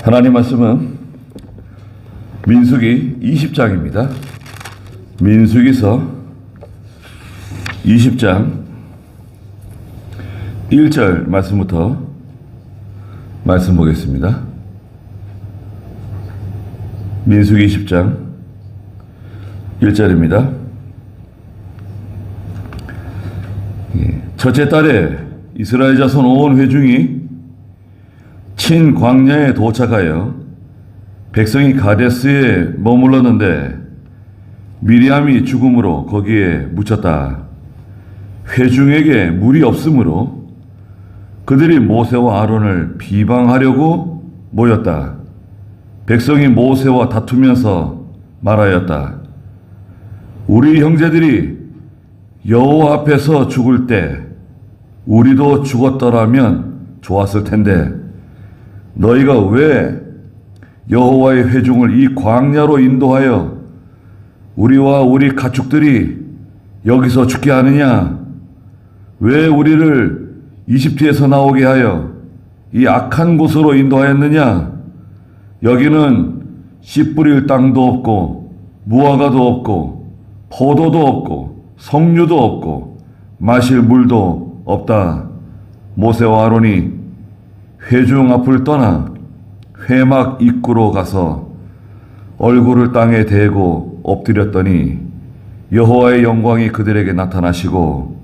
하나님 말씀은 민수기 20장입니다. 민수기서 20장 1절 말씀부터 말씀 보겠습니다. 민수기 20장 1절입니다. 첫째 달에 이스라엘 자손 온 회중이 친 광야에 도착하여 백성이 가데스에 머물렀는데 미리암이 죽음으로 거기에 묻혔다. 회중에게 물이 없으므로 그들이 모세와 아론을 비방하려고 모였다. 백성이 모세와 다투면서 말하였다. 우리 형제들이 여호와 앞에서 죽을 때 우리도 죽었더라면 좋았을 텐데 너희가 왜 여호와의 회중을 이 광야로 인도하여 우리와 우리 가축들이 여기서 죽게 하느냐? 왜 우리를 이집트에서 나오게 하여 이 악한 곳으로 인도하였느냐? 여기는 씨 뿌릴 땅도 없고 무화과도 없고 포도도 없고 석류도 없고 마실 물도 없다. 모세와 아론이 회중 앞을 떠나 회막 입구로 가서 얼굴을 땅에 대고 엎드렸더니 여호와의 영광이 그들에게 나타나시고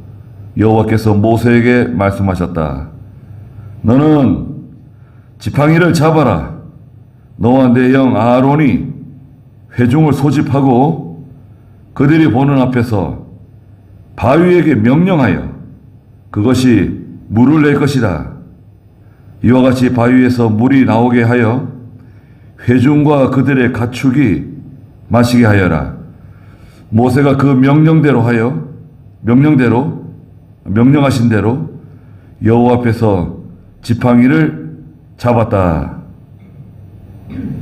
여호와께서 모세에게 말씀하셨다. 너는 지팡이를 잡아라. 너와 내 형 아론이 회중을 소집하고 그들이 보는 앞에서 바위에게 명령하여 그것이 물을 낼 것이다. 이와 같이 바위에서 물이 나오게 하여 회중과 그들의 가축이 마시게 하여라. 모세가 그 명령하신 대로 여호와 앞에서 지팡이를 잡았다.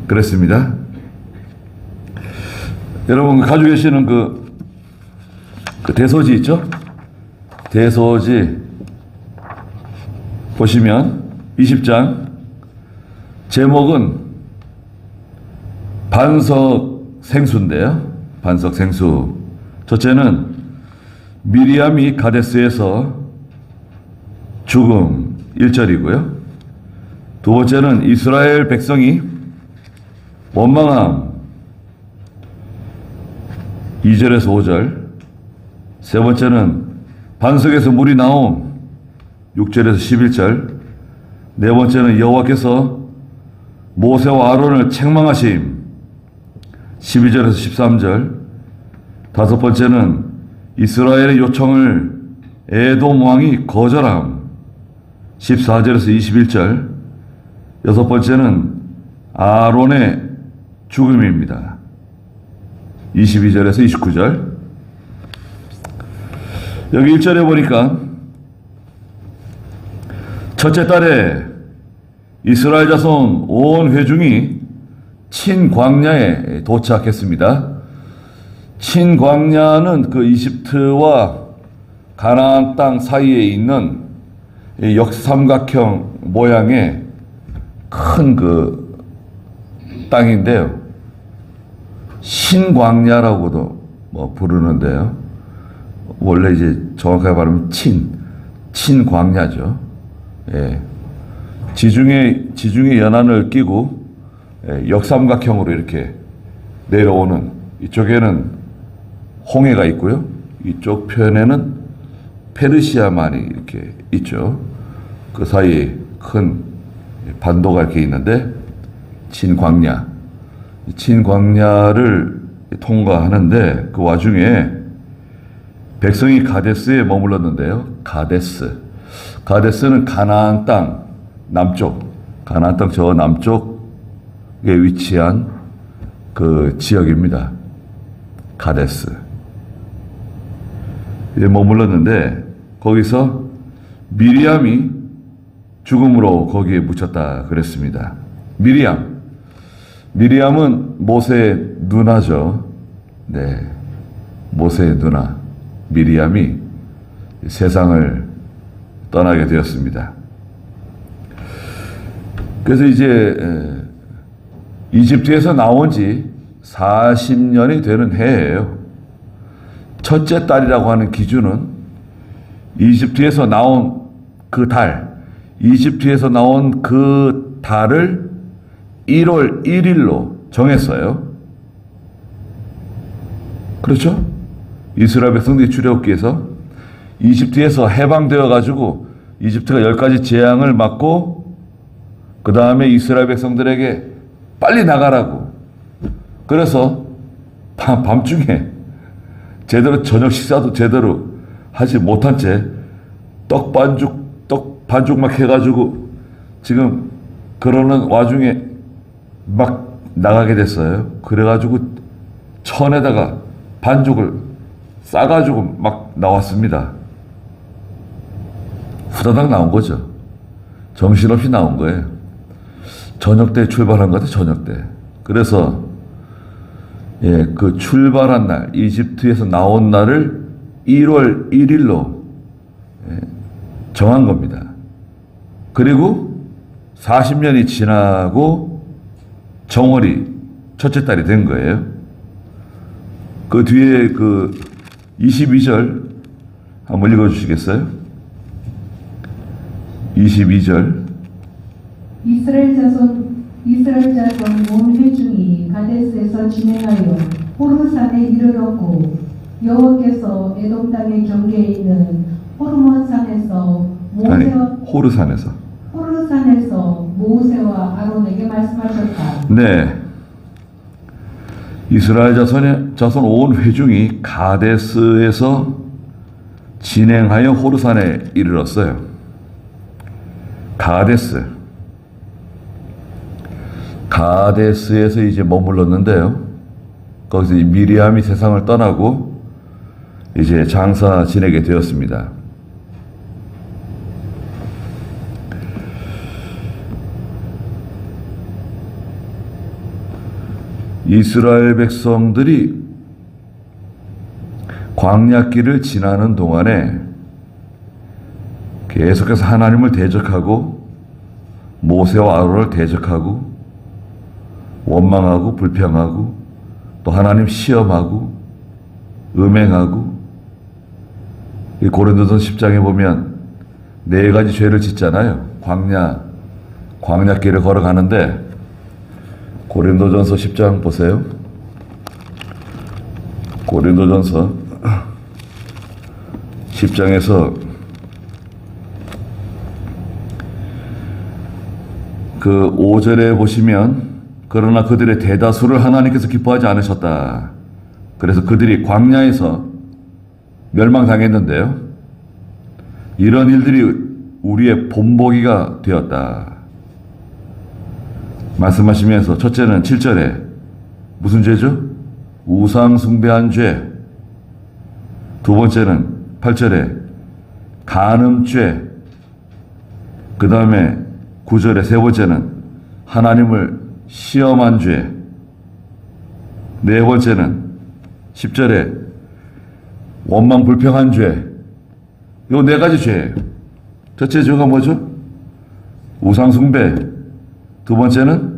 그랬습니다. 여러분 가지고 계시는 그 대소지 있죠? 대소지 보시면 20장 제목은 반석생수인데요. 반석생수. 첫째는 미리암이 가데스에서 죽음 1절이고요. 두 번째는 이스라엘 백성이 원망함 2절에서 5절. 세 번째는 반석에서 물이 나옴 6절에서 11절. 네 번째는 여호와께서 모세와 아론을 책망하심 12절에서 13절. 다섯 번째는 이스라엘의 요청을 에돔 왕이 거절함 14절에서 21절. 여섯 번째는 아론의 죽음입니다. 22절에서 29절. 여기 1절에 보니까 첫째 달에 이스라엘 자손 온 회중이 친 광야에 도착했습니다. 친 광야는 그 이집트와 가나안 땅 사이에 있는 역삼각형 모양의 큰 그 땅인데요. 신광야라고도 부르는데요. 원래 이제 정확하게 말하면 친광야죠. 예. 지중해 연안을 끼고 역삼각형으로 이렇게 내려오는, 이쪽에는 홍해가 있고요. 이쪽 편에는 페르시아만이 이렇게 있죠. 그 사이에 큰 반도가 이렇게 있는데 친광야를 통과하는데 그 와중에 백성이 가데스에 머물렀는데요. 가데스는 가나안 땅 남쪽, 가나안 땅 저 남쪽에 위치한 그 지역입니다. 가데스. 머물렀는데 거기서 미리암이 죽음으로 거기에 묻혔다 그랬습니다. 미리암은 모세의 누나죠. 네, 모세의 누나 미리암이 세상을 떠나게 되었습니다. 그래서 이제 이집트에서 나온 지 40년이 되는 해예요. 첫째 달이라고 하는 기준은 이집트에서 나온 그 달, 이집트에서 나온 그 달을 1월 1일로 정했어요. 그렇죠? 이스라엘 백성들이 출애굽기에서 이집트에서 해방되어 가지고 이집트가 10가지 재앙을 맞고 그 다음에 이스라엘 백성들에게 빨리 나가라고. 그래서 밤중에 제대로 저녁 식사도 제대로 하지 못한 채 떡 반죽 막 해가지고 지금 그러는 와중에 막 나가게 됐어요. 그래가지고 천에다가 반죽을 싸가지고 막 나왔습니다. 후다닥 나온 거죠. 정신없이 나온 거예요. 저녁 때 출발한 것 같아요. 저녁 때. 그래서 그 출발한 날, 이집트에서 나온 날을 1월 1일로 정한 겁니다. 그리고 40년이 지나고 정월이 첫째 달이 된 거예요. 그 뒤에 그 22절 한번 읽어주시겠어요? 22절. 이스라엘 자손 온 회중이 가데스에서 진행하여 호르산에 이르렀고 여호와께서 에돔 땅의 경계에 있는 호르몬산에서 호르산에서 모세와 아론에게 말씀하셨다. 네. 이스라엘 자손 온 회중이 가데스에서 진행하여 호르산에 이르렀어요. 가데스에서 이제 머물렀는데요. 거기서 미리암이 세상을 떠나고 이제 장사 지내게 되었습니다. 이스라엘 백성들이 광야길을 지나는 동안에 계속해서 하나님을 대적하고 모세와 아론을 대적하고 원망하고 불평하고 또 하나님 시험하고 음행하고 이 고린도전 10장에 보면 4가지 죄를 짓잖아요. 광야길을 걸어가는데 고린도전서 10장 보세요. 고린도전서 10장에서 그 5절에 보시면 그러나 그들의 대다수를 하나님께서 기뻐하지 않으셨다. 그래서 그들이 광야에서 멸망당했는데요. 이런 일들이 우리의 본보기가 되었다. 말씀하시면서 첫째는 7절에 무슨 죄죠? 우상 숭배한 죄. 두 번째는 8절에 간음죄. 그 다음에 9절에 세 번째는 하나님을 시험한 죄. 네 번째는 10절에 원망 불평한 죄. 요 4가지 죄예요. 첫째 죄가 뭐죠? 우상 숭배. 두 번째는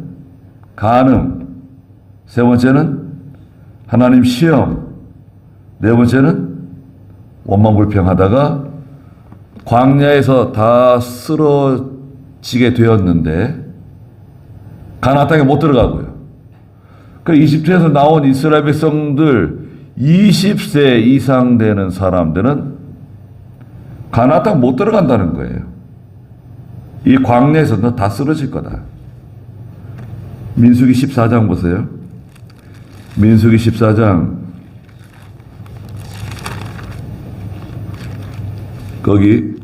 간음. 세 번째는 하나님 시험. 네 번째는 원망 불평하다가 광야에서 다 쓰러지게 되었는데 가나안 땅에 못 들어가고요. 그 이집트에서 나온 이스라엘 백성들 20세 이상 되는 사람들은 가나안 땅 못 들어간다는 거예요. 이 광야에서 너 다 쓰러질 거다. 민수기 14장 보세요. 민수기 14장 거기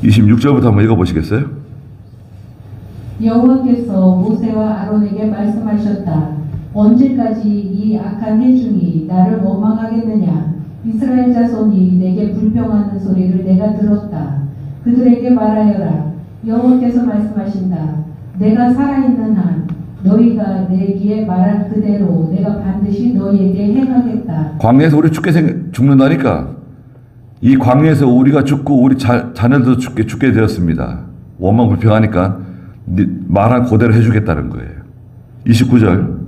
26절부터 한번 읽어보시겠어요? 여호와께서 모세와 아론에게 말씀하셨다. 언제까지 이 악한 회중이 나를 원망하겠느냐? 이스라엘 자손이 내게 불평하는 소리를 내가 들었다. 그들에게 말하여라. 여호와께서 말씀하신다. 내가 살아있는 한 너희가 내 귀에 말한 그대로 내가 반드시 너희에게 행하겠다. 광야에서 우리 죽는다니까. 이 광야에서 우리가 죽고 우리 자녀도 죽게 되었습니다. 원망 불평하니까 말한 그대로 해주겠다는 거예요. 29절.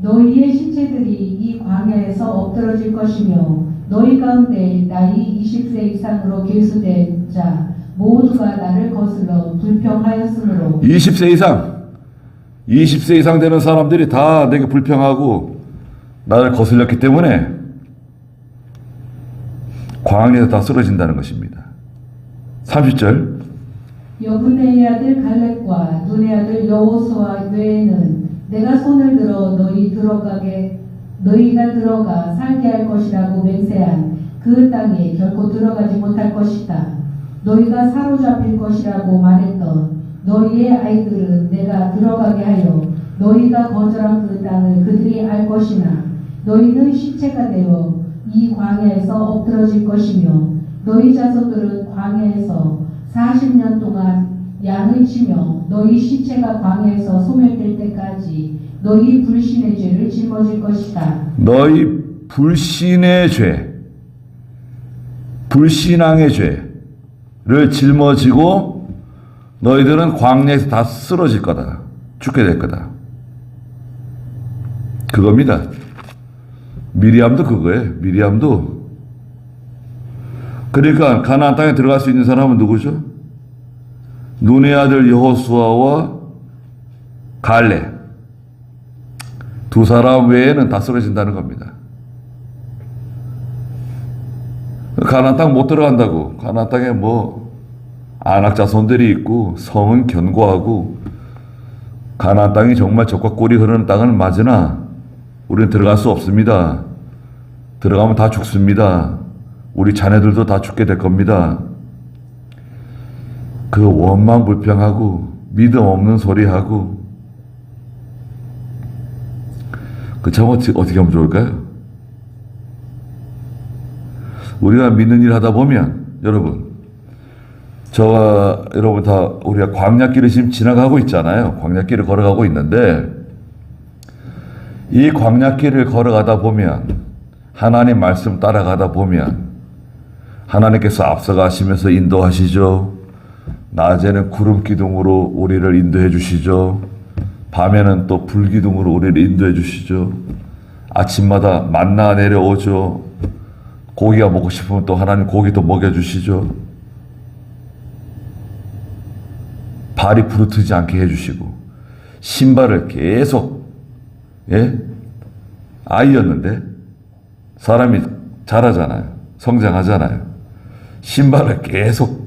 너희의 신체들이 이 광야에서 엎드러질 것이며 너희 가운데 나이 20세 이상으로 계수된 자 모두가 나를 거슬러 불평하였으므로 20세 이상 되는 사람들이 다 내게 불평하고 나를 거슬렸기 때문에 광야에서 다 쓰러진다는 것입니다. 30절. 여분의 아들 갈렙과 눈의 아들 여호수아 외에는 내가 손을 들어 너희가 들어가 살게 할 것이라고 맹세한 그 땅에 결코 들어가지 못할 것이다. 너희가 사로잡힐 것이라고 말했던 너희의 아이들은 내가 들어가게 하여 너희가 거절한 그 땅을 그들이 알 것이나 너희는 시체가 되어 이 광야에서 엎드러질 것이며 너희 자손들은 광야에서 40년 동안 양을 치며 너희 시체가 광야에서 소멸될 때까지 너희 불신의 죄를 짊어질 것이다. 너희 불신의 죄, 불신앙의 죄를 짊어지고 너희들은 광야에서 다 쓰러질 거다. 죽게 될 거다. 그겁니다. 미리암도 그거예요. 미리암도. 그러니까 가나안 땅에 들어갈 수 있는 사람은 누구죠? 눈의 아들 여호수아와 갈렙 두 사람 외에는 다 쓰러진다는 겁니다. 가나안 땅 못 들어간다고. 가나안 땅에 뭐 안악 자손들이 있고 성은 견고하고 가나안 땅이 정말 젖과 꿀이 흐르는 땅은 맞으나 우리는 들어갈 수 없습니다. 들어가면 다 죽습니다. 우리 자녀들도 다 죽게 될 겁니다. 그 원망 불평하고 믿음 없는 소리하고 그 참 어떻게 하면 좋을까요? 우리가 믿는 일 하다 보면 여러분 저와 여러분 다 우리가 광야길을 지금 지나가고 있잖아요. 광야길을 걸어가고 있는데 이 광야길을 걸어가다 보면 하나님 말씀 따라가다 보면 하나님께서 앞서가시면서 인도하시죠. 낮에는 구름 기둥으로 우리를 인도해 주시죠. 밤에는 또 불 기둥으로 우리를 인도해 주시죠. 아침마다 만나 내려오죠. 고기가 먹고 싶으면 또 하나님 고기도 먹여주시죠. 발이 부르트지 않게 해주시고 신발을 계속 아이였는데 사람이 자라잖아요. 성장하잖아요. 신발을 계속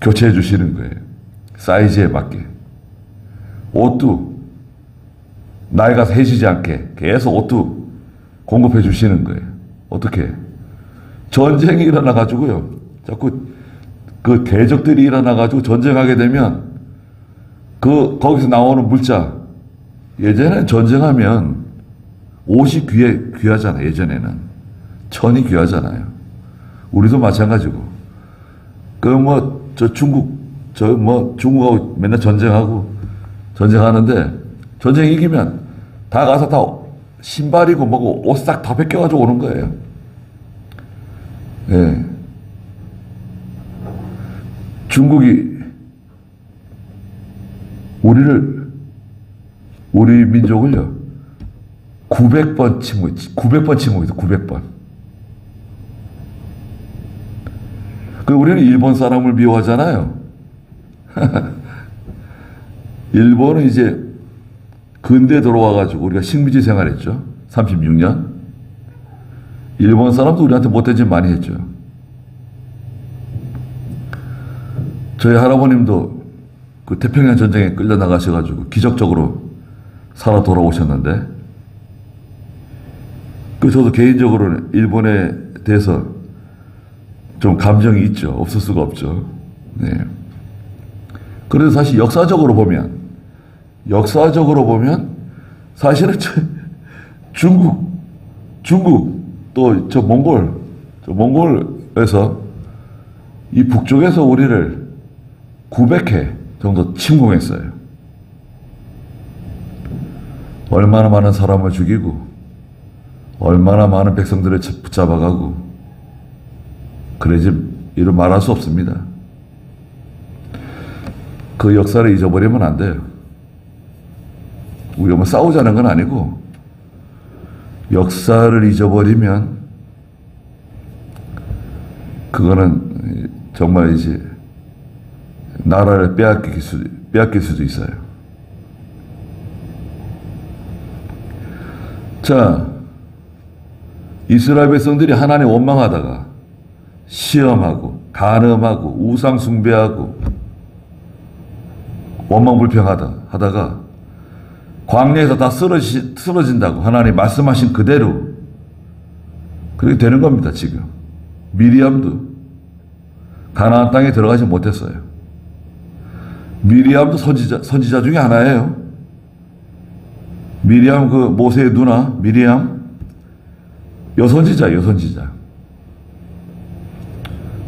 교체해 주시는 거예요. 사이즈에 맞게. 옷도 나이가 세지지 않게 계속 옷도 공급해 주시는 거예요. 어떻게? 전쟁이 일어나가지고요. 자꾸 그 대적들이 일어나가지고 전쟁하게 되면 거기서 나오는 물자. 예전에는 전쟁하면 옷이 귀하잖아요. 예전에는. 천이 귀하잖아요. 우리도 마찬가지고. 중국하고 맨날 전쟁하는데 전쟁 이기면 다 가서 다 신발이고 뭐고 옷 싹 다 벗겨가지고 오는 거예요. 예. 중국이 우리 민족을요 900번 침공했지. 900번 침공했어. 900번. 우리는 일본 사람을 미워하잖아요. 일본은 이제 근대에 들어와가지고 우리가 식민지 생활했죠. 36년. 일본 사람도 우리한테 못된 짓 많이 했죠. 저희 할아버님도 그 태평양 전쟁에 끌려 나가셔가지고 기적적으로 살아 돌아오셨는데, 저도 개인적으로는 일본에 대해서 좀 감정이 있죠. 없을 수가 없죠. 네. 그래도 사실 역사적으로 보면 사실은 중국 또 저 몽골에서 이 북쪽에서 우리를 900회 정도 침공했어요. 얼마나 많은 사람을 죽이고 얼마나 많은 백성들을 붙잡아가고 그러지 이루 말할 수 없습니다. 그 역사를 잊어버리면 안 돼요. 우리가 뭐 싸우자는 건 아니고, 역사를 잊어버리면 그거는 정말 이제 나라를 빼앗길 수도 있어요. 자, 이스라엘 백성들이 하나님 원망하다가 시험하고 간음하고 우상 숭배하고 원망불평하다가 광야에서 다 쓰러진다고 하나님 말씀하신 그대로 그렇게 되는 겁니다. 지금 미리암도 가나안 땅에 들어가지 못했어요. 미리암도 선지자 중에 하나예요. 미리암, 그 모세의 누나 미리암, 여선지자.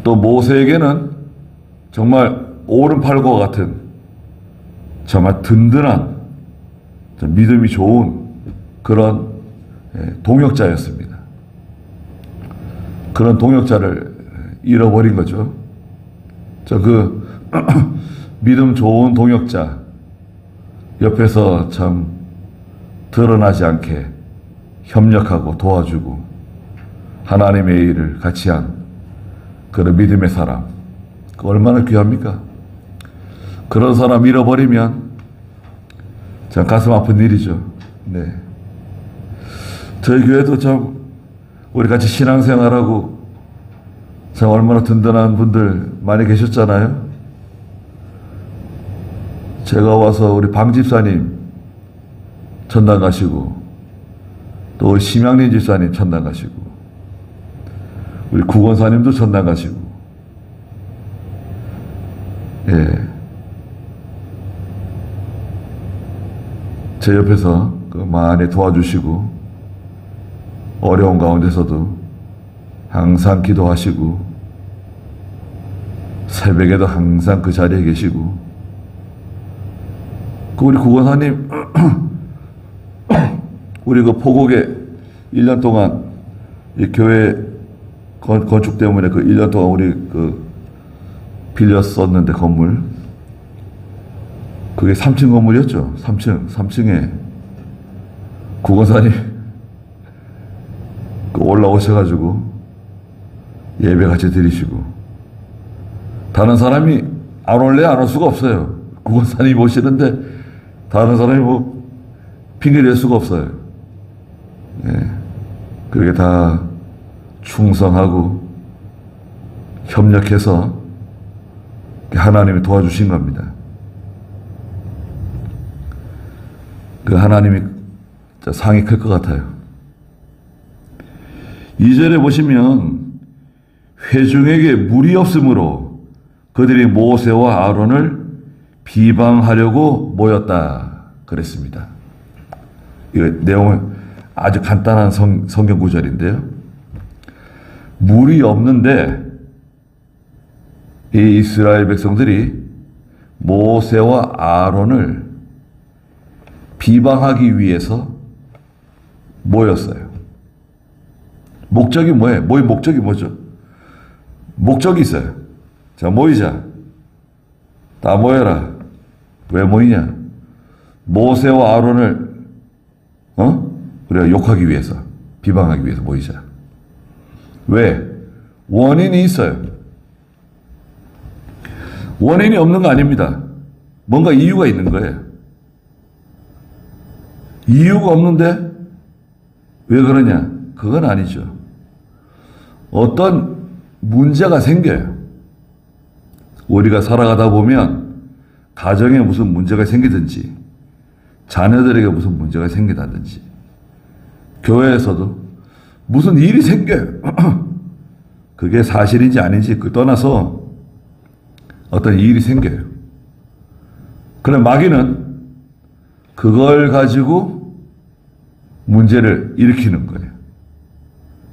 또 모세에게는 정말 오른팔과 같은 정말 든든한 믿음이 좋은 그런 동역자였습니다. 그런 동역자를 잃어버린 거죠. 그 믿음 좋은 동역자 옆에서 참 드러나지 않게 협력하고 도와주고 하나님의 일을 같이 한 그런 믿음의 사람, 얼마나 귀합니까? 그런 사람 잃어버리면 참 가슴 아픈 일이죠. 네. 저희 교회도 참 우리 같이 신앙생활하고 참 얼마나 든든한 분들 많이 계셨잖아요. 제가 와서 우리 방 집사님 천당 가시고, 또 심양린 집사님 천당 가시고, 우리 구건사님도 천당 가시고, 예. 제 옆에서 많이 도와주시고, 어려운 가운데서도 항상 기도하시고, 새벽에도 항상 그 자리에 계시고, 우리 구건사님, 우리 그 포곡에 1년 동안 이 교회 건축 때문에 그 1년 동안 우리 그 빌렸었는데 건물, 그게 3층 건물이었죠. 3층에 구건사님 올라오셔가지고 예배 같이 드리시고, 다른 사람이 안 올래 안 올 수가 없어요. 구건사님 오시는데 다른 사람이 뭐 핑계 댈 수가 없어요. 예. 그렇게 다 충성하고 협력해서 하나님이 도와주신 겁니다. 그 하나님이 상이 클 것 같아요. 2절에 보시면 회중에게 물이 없으므로 그들이 모세와 아론을 비방하려고 모였다 그랬습니다. 이 내용은 아주 간단한 성경 구절인데요. 물이 없는데 이 이스라엘 백성들이 모세와 아론을 비방하기 위해서 모였어요. 목적이 뭐예요? 목적이 뭐죠? 목적이 있어요. 자, 모이자. 다 모여라. 왜 모이냐? 모세와 아론을 우리가 욕하기 위해서, 비방하기 위해서 모이자. 왜? 원인이 있어요. 원인이 없는 거 아닙니다. 뭔가 이유가 있는 거예요. 이유가 없는데 왜 그러냐? 그건 아니죠. 어떤 문제가 생겨요. 우리가 살아가다 보면 가정에 무슨 문제가 생기든지, 자녀들에게 무슨 문제가 생기다든지, 교회에서도 무슨 일이 생겨요. 그게 사실인지 아닌지 떠나서 어떤 일이 생겨요. 그럼 마귀는 그걸 가지고 문제를 일으키는 거예요.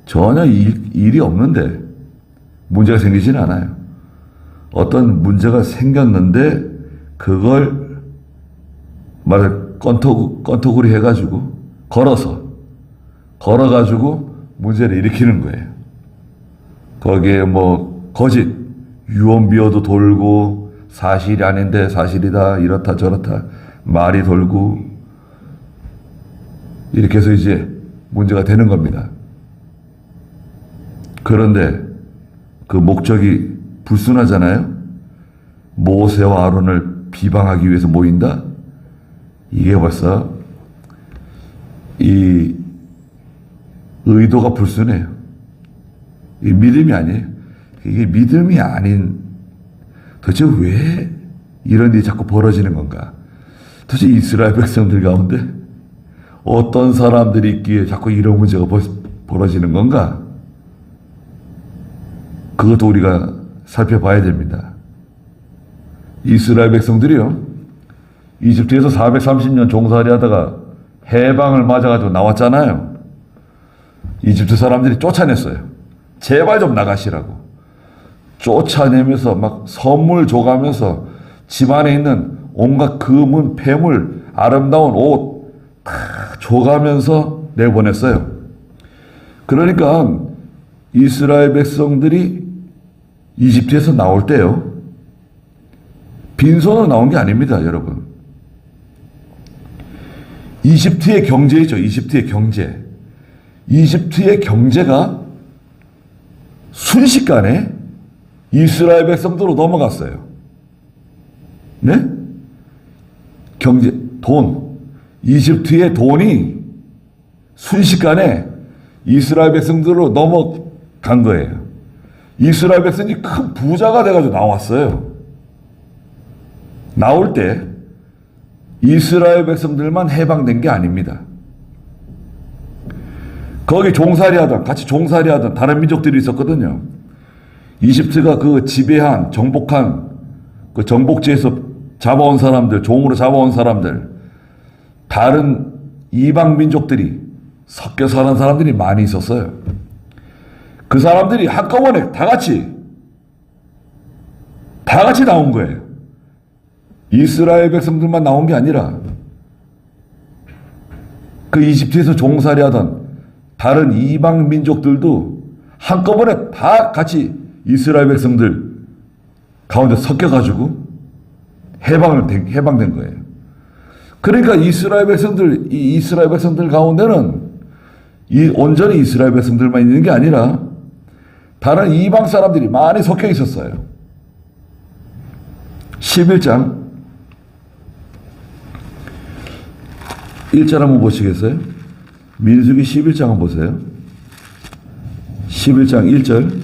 전혀 일이 없는데 문제가 생기지는 않아요. 어떤 문제가 생겼는데 그걸 건터구리 해가지고 걸어가지고 문제를 일으키는 거예요. 거기에 뭐 거짓 유언비어도 돌고 사실이 아닌데 사실이다, 이렇다 저렇다 말이 돌고 이렇게 해서 이제 문제가 되는 겁니다. 그런데 그 목적이 불순하잖아요. 모세와 아론을 비방하기 위해서 모인다? 이게 벌써 이 의도가 불순해요. 이 믿음이 아니에요. 이게 믿음이 아닌, 도대체 왜 이런 일이 자꾸 벌어지는 건가? 도대체 이스라엘 백성들 가운데 어떤 사람들이 있기에 자꾸 이런 문제가 벌어지는 건가? 그것도 우리가 살펴봐야 됩니다. 이스라엘 백성들이요, 이집트에서 430년 종살이 하다가 해방을 맞아가지고 나왔잖아요. 이집트 사람들이 쫓아냈어요. 제발 좀 나가시라고. 쫓아내면서 막 선물 줘가면서 집안에 있는 온갖 금은, 폐물, 아름다운 옷 다 줘가면서 내보냈어요. 그러니까 이스라엘 백성들이 이집트에서 나올 때요, 빈손으로 나온 게 아닙니다, 여러분. 이집트의 경제이죠. 이집트의 경제. 이집트의 경제가 순식간에 이스라엘 백성들로 넘어갔어요. 네? 경제, 돈. 이집트의 돈이 순식간에 이스라엘 백성들로 넘어간 거예요. 이스라엘 백성이 큰 부자가 돼가지고 나왔어요. 나올 때 이스라엘 백성들만 해방된 게 아닙니다. 거기 종살이하던, 같이 종살이하던 다른 민족들이 있었거든요. 이집트가 그 지배한, 정복한, 그 정복지에서 잡아온 사람들, 종으로 잡아온 사람들, 다른 이방 민족들이 섞여 사는 사람들이 많이 있었어요. 그 사람들이 한꺼번에 다 같이 나온 거예요. 이스라엘 백성들만 나온 게 아니라 그 이집트에서 종살이 하던 다른 이방 민족들도 한꺼번에 다 같이 이스라엘 백성들 가운데 섞여가지고 해방된 거예요. 그러니까 이스라엘 백성들 가운데는 온전히 이스라엘 백성들만 있는 게 아니라 다른 이방 사람들이 많이 섞여 있었어요. 11장 1절 한번 보시겠어요? 민수기 11장 한번 보세요. 11장 1절.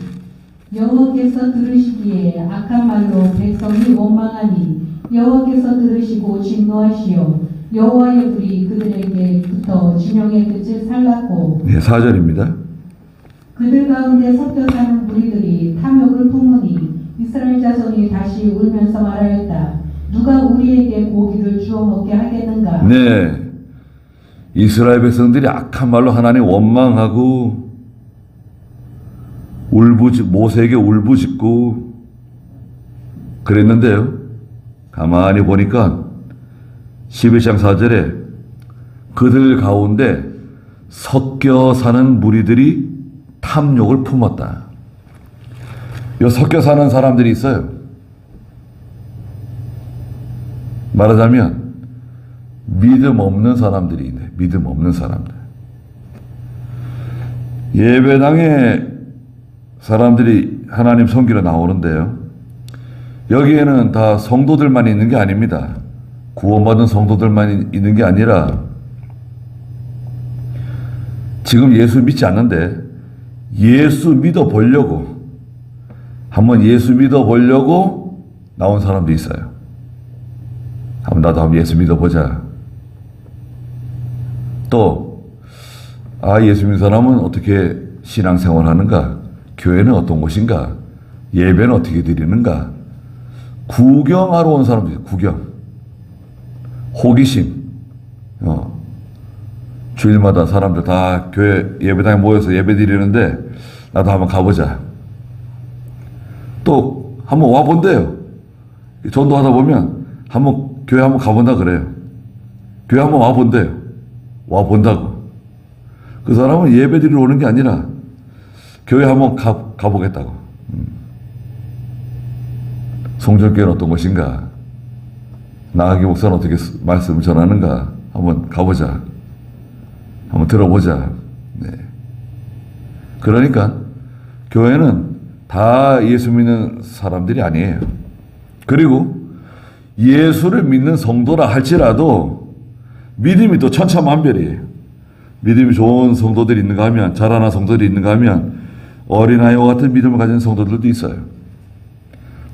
여호와께서 들으시기에 악한 말로 백성이 원망하니 여호와께서 들으시고 진노하시어 여호와의 불이 그들에게 붙어 진영의 끝을 살랐고. 네, 4절입니다. 그들 가운데 섞여 사는 무리들이 탐욕을 품으니 이스라엘 자손이 다시 울면서 말하였다. 누가 우리에게 고기를 주워 먹게 하겠는가? 네. 이스라엘 백성들이 악한 말로 하나님 원망하고 모세에게 울부짖고 그랬는데요. 가만히 보니까 11장 4절에 그들 가운데 섞여 사는 무리들이 탐욕을 품었다. 요 섞여 사는 사람들이 있어요. 말하자면 믿음 없는 사람들이 있네. 믿음 없는 사람들. 예배당에 사람들이 하나님 섬기러 나오는데요. 여기에는 다 성도들만 있는 게 아닙니다. 구원받은 성도들만 있는 게 아니라 지금 예수 믿지 않는데 예수 믿어보려고, 한번 예수 믿어보려고 나온 사람도 있어요. 나도 한번 예수 믿어보자. 또 예수 믿는 사람은 어떻게 신앙생활 하는가? 교회는 어떤 곳인가? 예배는 어떻게 드리는가? 구경하러 온 사람들, 구경. 호기심. 주일마다 사람들 다 교회 예배당에 모여서 예배 드리는데 나도 한번 가보자. 또 한번 와본대요. 전도하다 보면 교회 한번 가본다 그래요. 교회 한번 와본대요. 와본다고. 그 사람은 예배 드리러 오는 게 아니라 교회 한번 가보겠다고. 성전교회는 어떤 것인가? 나하기 목사는 어떻게 말씀을 전하는가? 한번 가보자. 한번 들어보자. 네. 그러니까 교회는 다 예수 믿는 사람들이 아니에요. 그리고 예수를 믿는 성도라 할지라도 믿음이 또 천차만별이에요. 믿음이 좋은 성도들이 있는가 하면, 자라난 성도들이 있는가 하면 어린아이와 같은 믿음을 가진 성도들도 있어요.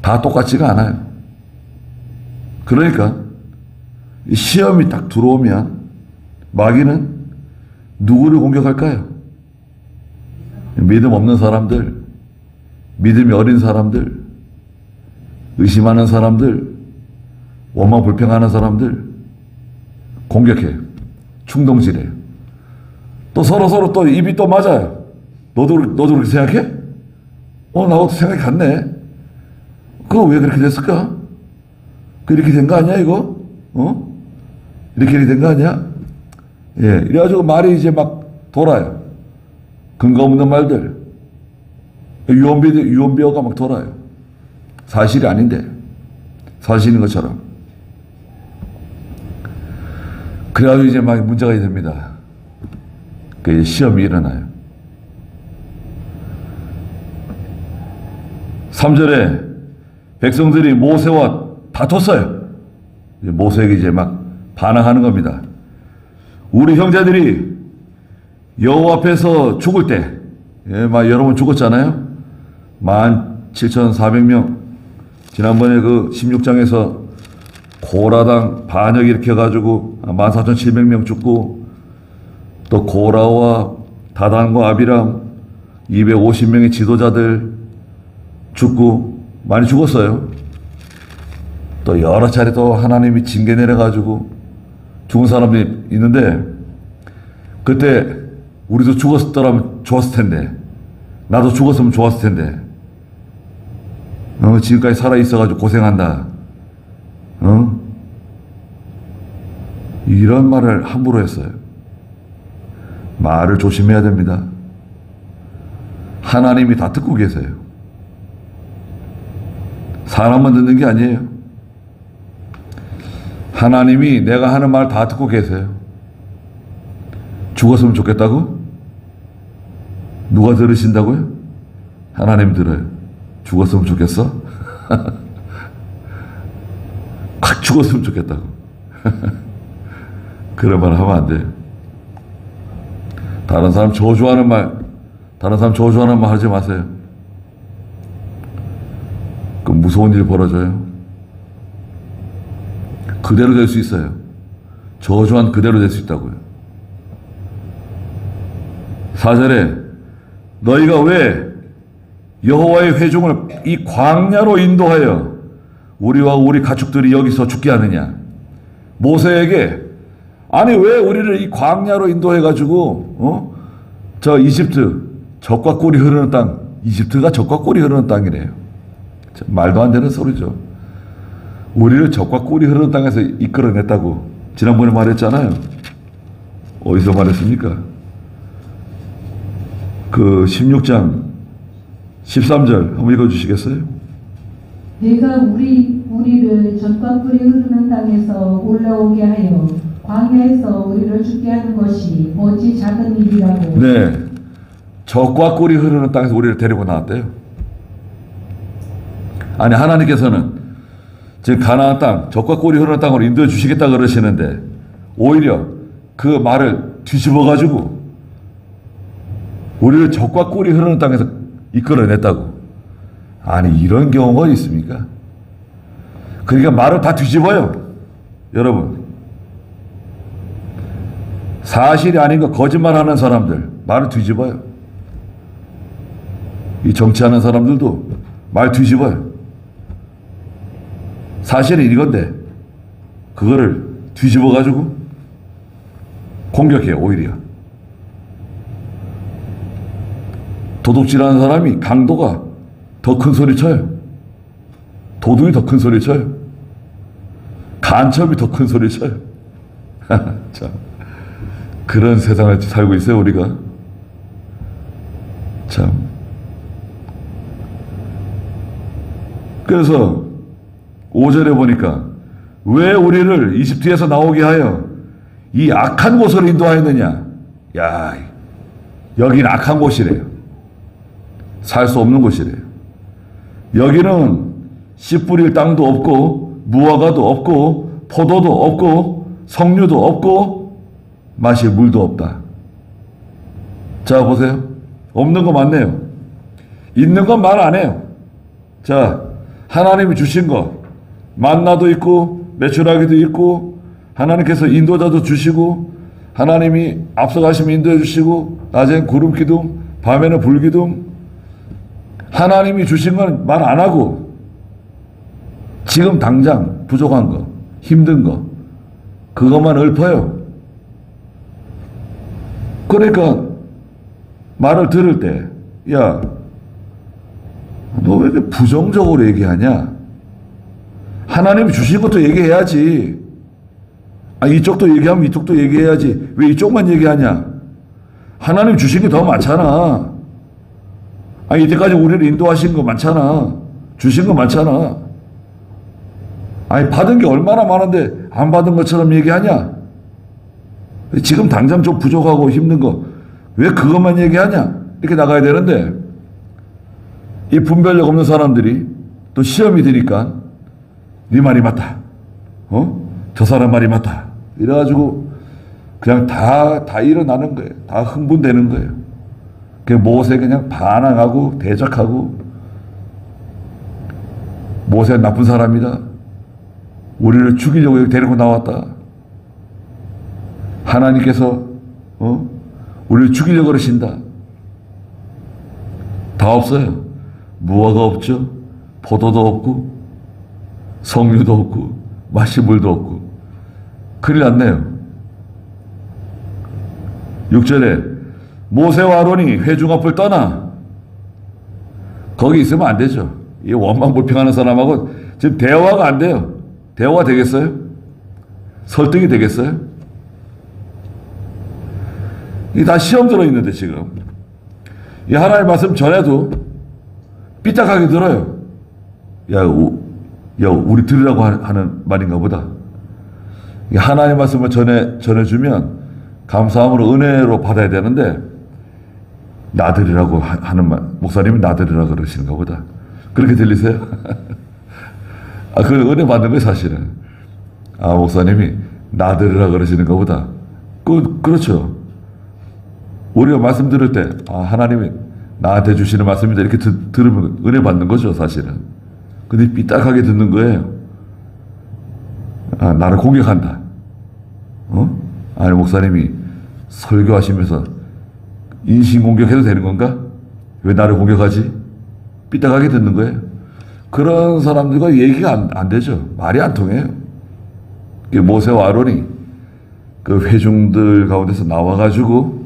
다 똑같지가 않아요. 그러니까 시험이 딱 들어오면 마귀는 누구를 공격할까요? 믿음 없는 사람들, 믿음이 어린 사람들, 의심하는 사람들, 원망 불평하는 사람들 공격해요. 충동질해요. 또 서로 또 입이 또 맞아요. 너도 그렇게 생각해? 나하고 생각이 같네. 그거 왜 그렇게 됐을까? 이렇게 된 거 아니야, 이거? 이렇게 된 거 아니야? 예, 이래가지고 말이 이제 막 돌아요. 근거 없는 말들. 유언비어가 막 돌아요. 사실이 아닌데. 사실인 것처럼. 그래가지고 이제 막 문제가 됩니다. 그 시험이 일어나요. 3절에 백성들이 모세와 다퉜어요. 모세에게 이제 막 반항하는 겁니다. 우리 형제들이 여호와 앞에서 죽을 때, 막 여러 번 죽었잖아요. 17,400명. 지난번에 그 16장에서 고라당 반역 일으켜가지고 14,700명 죽고, 또 고라와 다단과 아비람 250명의 지도자들 죽고 많이 죽었어요. 또 여러 차례 또 하나님이 징계 내려가지고 죽은 사람들이 있는데, 그때 우리도 죽었더라면 좋았을 텐데, 나도 죽었으면 좋았을 텐데, 지금까지 살아있어가지고 고생한다. 이런 말을 함부로 했어요. 말을 조심해야 됩니다. 하나님이 다 듣고 계세요. 사람만 듣는 게 아니에요. 하나님이 내가 하는 말 다 듣고 계세요. 죽었으면 좋겠다고? 누가 들으신다고요? 하나님 들어요. 죽었으면 좋겠어? 확 죽었으면 좋겠다고. 그런 말 하면 안 돼요. 다른 사람 저주하는 말 하지 마세요. 그 무서운 일 벌어져요. 그대로 될 수 있어요. 저주한 그대로 될 수 있다고요. 4절에 너희가 왜 여호와의 회중을 이 광야로 인도하여 우리와 우리 가축들이 여기서 죽게 하느냐. 모세에게 아니 왜 우리를 이 광야로 인도해가지고 저 이집트 젖과 꿀이 흐르는 땅, 이집트가 젖과 꿀이 흐르는 땅이래요. 말도 안 되는 소리죠. 우리를 젖과 꿀이 흐르는 땅에서 이끌어냈다고 지난번에 말했잖아요. 어디서 말했습니까? 그 16장 13절 한번 읽어주시겠어요? 내가 우리를 젖과 꿀이 흐르는 땅에서 올라오게 하여 광야에서 우리를 죽게 하는 것이 어찌 작은 일이라고. 네, 젖과 꿀이 흐르는 땅에서 우리를 데리고 나왔대요. 아니 하나님께서는 지금 가나안 땅, 젖과 꿀이 흐르는 땅으로 인도해 주시겠다 그러시는데 오히려 그 말을 뒤집어가지고 우리를 젖과 꿀이 흐르는 땅에서 이끌어냈다고. 아니 이런 경우가 있습니까? 그러니까 말을 다 뒤집어요. 여러분, 사실이 아닌 거 거짓말하는 사람들 말을 뒤집어요. 이 정치하는 사람들도 말 뒤집어요. 사실은 이건데 그거를 뒤집어가지고 공격해요. 오히려 도둑질하는 사람이 강도가 더 큰 소리 쳐요. 도둑이 더 큰 소리 쳐요. 간첩이 더 큰 소리 쳐요. 참, 그런 세상을 살고 있어요, 우리가. 참. 그래서 5절에 보니까 왜 우리를 이집트에서 나오게 하여 이 악한 곳으로 인도하였느냐. 야, 여기는 악한 곳이래요. 살 수 없는 곳이래요. 여기는 씨 뿌릴 땅도 없고 무화과도 없고 포도도 없고 석류도 없고 마실 물도 없다. 자, 보세요. 없는 거 맞네요. 있는 건 말 안 해요. 자, 하나님이 주신 거 만나도 있고 메추라기도 있고 하나님께서 인도자도 주시고 하나님이 앞서가시면 인도해 주시고 낮엔 구름 기둥 밤에는 불 기둥 하나님이 주신 건 말 안 하고 지금 당장 부족한 거 힘든 거 그것만 읊어요. 그러니까 말을 들을 때 야, 너 왜 이렇게 부정적으로 얘기하냐? 하나님이 주신 것도 얘기해야지. 아, 이쪽도 얘기하면 이쪽도 얘기해야지. 왜 이쪽만 얘기하냐? 하나님 주신 게 더 많잖아. 아, 이때까지 우리를 인도하신 거 많잖아. 주신 거 많잖아. 아니, 받은 게 얼마나 많은데 안 받은 것처럼 얘기하냐? 지금 당장 좀 부족하고 힘든 거 왜 그것만 얘기하냐? 이렇게 나가야 되는데 이 분별력 없는 사람들이 또 시험이 되니까 네 말이 맞다. 저 사람 말이 맞다. 이래가지고 그냥 다 일어나는 거예요. 다 흥분되는 거예요. 그 모세 그냥 반항하고 대적하고 모세 나쁜 사람이다. 우리를 죽이려고 여기 데리고 나왔다. 하나님께서 우리를 죽이려고 그러신다. 다 없어요. 무화과 없죠. 포도도 없고 석류도 없고 마실 물도 없고 큰일 났네요. 6절에 모세와 아론이 회중 앞을 떠나 거기 있으면 안 되죠. 이 원망불평하는 사람하고 지금 대화가 안 돼요. 대화가 되겠어요? 설득이 되겠어요? 이 다 시험 들어있는데 지금 이 하나님 말씀 전에도 삐딱하게 들어요. 야, 우리 들으라고 하는 말인가 보다. 이 하나님 말씀을 전해주면 감사함으로 은혜로 받아야 되는데 나들이라고 하는 말, 목사님이 나들이라고 그러시는가 보다. 그렇게 들리세요? 아, 그 은혜 받는 거예요, 사실은. 아, 목사님이 나들이라고 그러시는가 보다. 그렇죠. 우리가 말씀 들을 때, 아, 하나님이 나한테 주시는 말씀이다. 이렇게 들으면 은혜 받는 거죠, 사실은. 근데 삐딱하게 듣는 거예요. 아, 나를 공격한다. 아니, 목사님이 설교하시면서 인신공격해도 되는 건가? 왜 나를 공격하지? 삐딱하게 듣는 거예요. 그런 사람들과 얘기가 안 되죠. 말이 안 통해요. 모세와 아론이 그 회중들 가운데서 나와가지고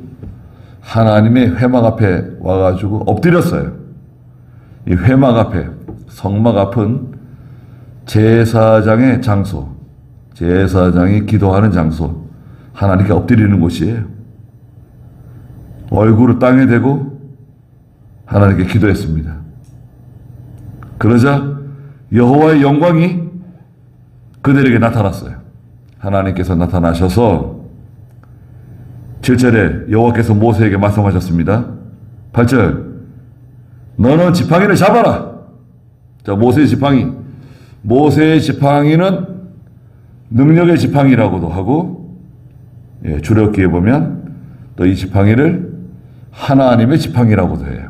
하나님의 회막 앞에 와가지고 엎드렸어요. 이 회막 앞에, 성막 앞은 제사장의 장소, 제사장이 기도하는 장소, 하나님께 엎드리는 곳이에요. 얼굴을 땅에 대고 하나님께 기도했습니다. 그러자 여호와의 영광이 그들에게 나타났어요. 하나님께서 나타나셔서 7절에 여호와께서 모세에게 말씀하셨습니다. 8절 너는 지팡이를 잡아라. 자, 모세의 지팡이. 모세의 지팡이는 능력의 지팡이라고도 하고, 주력기에 보면 또 이 지팡이를 하나님의 지팡이라고도 해요.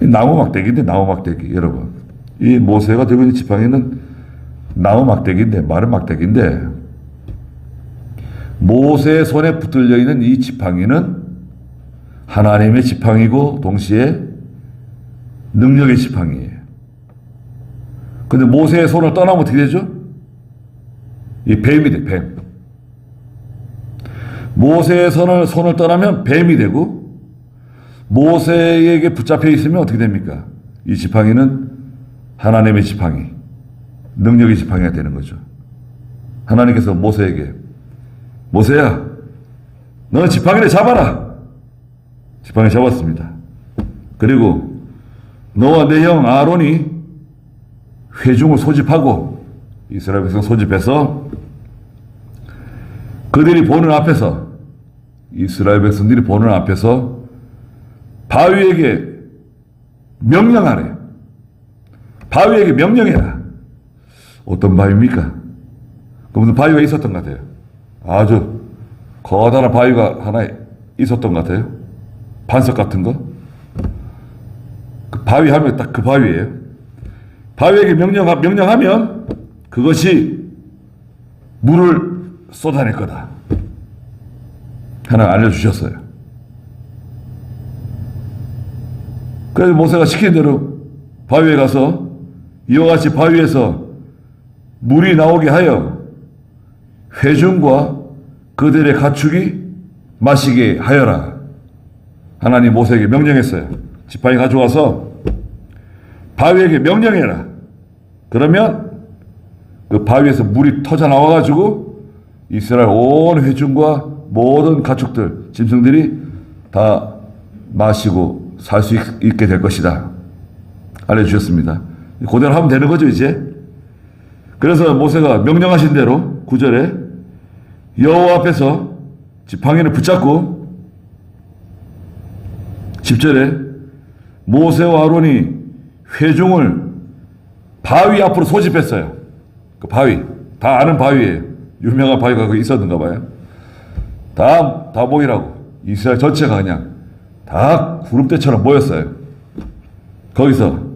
나무 막대기인데, 나무 막대기. 여러분, 이 모세가 들고 있는 지팡이는 나무 막대기인데, 마른 막대기인데, 모세의 손에 붙들려 있는 이 지팡이는 하나님의 지팡이고 동시에 능력의 지팡이에요. 근데 모세의 손을 떠나면 어떻게 되죠? 이 뱀이 돼, 뱀. 모세의 손을 떠나면 뱀이 되고 모세에게 붙잡혀 있으면 어떻게 됩니까? 이 지팡이는 하나님의 지팡이, 능력의 지팡이가 되는 거죠. 하나님께서 모세에게 모세야, 너는 지팡이를 잡아라. 지팡이 잡았습니다. 그리고 너와 내 형 아론이 회중을 소집하고 이스라엘 백성 소집해서 그들이 보는 앞에서 이스라엘 백성들이 보는 앞에서 바위에게 명령하래. 바위에게 명령해라. 어떤 바위입니까? 그 무슨 바위가 있었던 것 같아요. 아주 커다란 바위가 하나 있었던 것 같아요. 반석 같은 거. 그 바위 하면 딱 그 바위예요. 바위에게 명령하면 그것이 물을 쏟아낼 거다. 하나 알려주셨어요. 그래서 모세가 시킨 대로 바위에 가서 이와 같이 바위에서 물이 나오게 하여 회중과 그들의 가축이 마시게 하여라. 하나님 모세에게 명령했어요. 지팡이 가져와서 바위에게 명령해라. 그러면 그 바위에서 물이 터져 나와가지고 이스라엘 온 회중과 모든 가축들, 짐승들이 다 마시고 살 수 있게 될 것이다. 알려주셨습니다. 그대로 하면 되는 거죠, 이제. 그래서 모세가 명령하신 대로 9절에 여호와 앞에서 지팡이를 붙잡고 10절에 모세와 아론이 회중을 바위 앞으로 소집했어요. 그 바위, 다 아는 바위예요. 유명한 바위가 거기 있었는가 봐요. 다 모이라고. 이스라엘 전체가 그냥 다 구름대처럼 모였어요. 거기서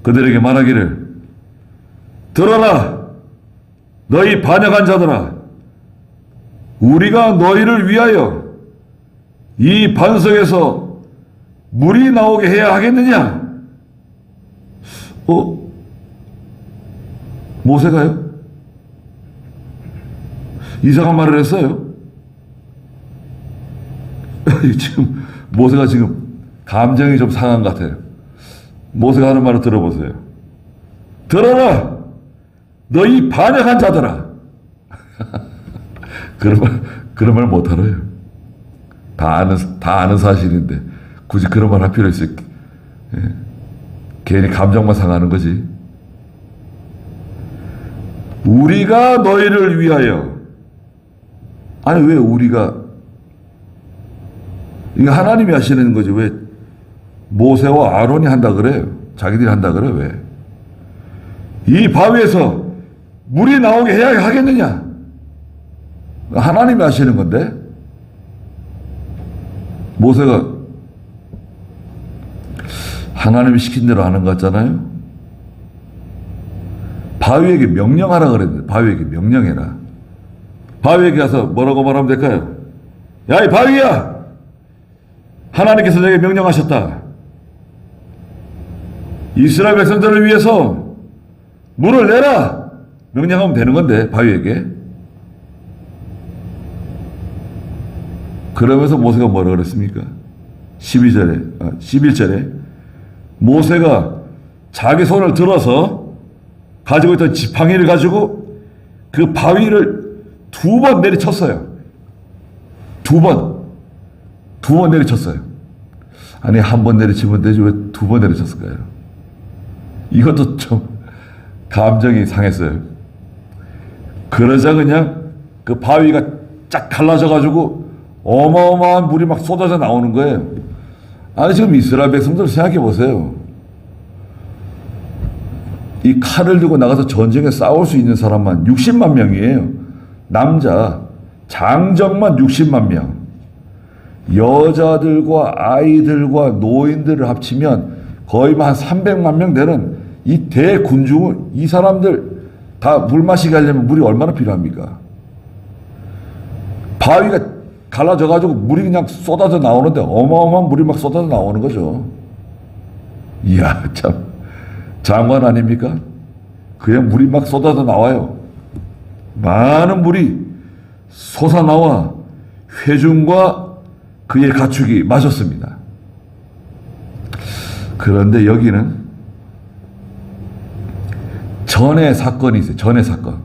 그들에게 말하기를 들어라 너희 반역한 자들아 우리가 너희를 위하여 이 반석에서 물이 나오게 해야 하겠느냐? 모세가요? 이상한 말을 했어요. 지금 모세가 지금 감정이 좀 상한 것 같아요. 모세가 하는 말을 들어보세요. 들어라 너희 반역한 자들아. 그런 말 못 알아요. 다 아는 사실인데 굳이 그런 말 할 필요 있어요. 예. 괜히 감정만 상하는 거지. 우리가 너희를 위하여. 아니 왜 우리가, 이거 하나님이 하시는 거지 왜 모세와 아론이 한다 그래요? 자기들이 한다 그래요? 왜? 이 바위에서 물이 나오게 해야 하겠느냐? 하나님이 하시는 건데 모세가 하나님이 시킨 대로 하는 것 같잖아요. 바위에게 명령하라 그랬는데 바위에게 명령해라. 바위에게 가서 뭐라고 말하면 될까요? 야, 이 바위야! 하나님께서 내게 명령하셨다. 이스라엘 백성들을 위해서 물을 내라! 명령하면 되는 건데 바위에게. 그러면서 모세가 뭐라 그랬습니까? 11절에 모세가 자기 손을 들어서 가지고 있던 지팡이를 가지고 그 바위를 2번 내리쳤어요. 2번 내리쳤어요. 아니 한 번 내리치면 되지 왜 2번 내리쳤을까요? 이것도 좀 감정이 상했어요. 그러자 그냥 그 바위가 쫙 갈라져 가지고 어마어마한 물이 막 쏟아져 나오는 거예요. 아니 지금 이스라엘 백성들 생각해 보세요. 이 칼을 들고 나가서 전쟁에 싸울 수 있는 사람만 60만 명이에요. 남자 장정만 60만 명. 여자들과 아이들과 노인들을 합치면 거의 한 300만 명 되는 이 대군주, 이 사람들 다 물 마시게 하려면 물이 얼마나 필요합니까? 바위가 갈라져 가지고 물이 그냥 쏟아져 나오는데 어마어마한 물이 막 쏟아져 나오는 거죠. 이야 참 장관 아닙니까? 그냥 물이 막 쏟아져 나와요. 많은 물이 솟아나와 회중과 그의 가축이 마셨습니다. 그런데 여기는 전에 사건이 있어요. 전에 사건.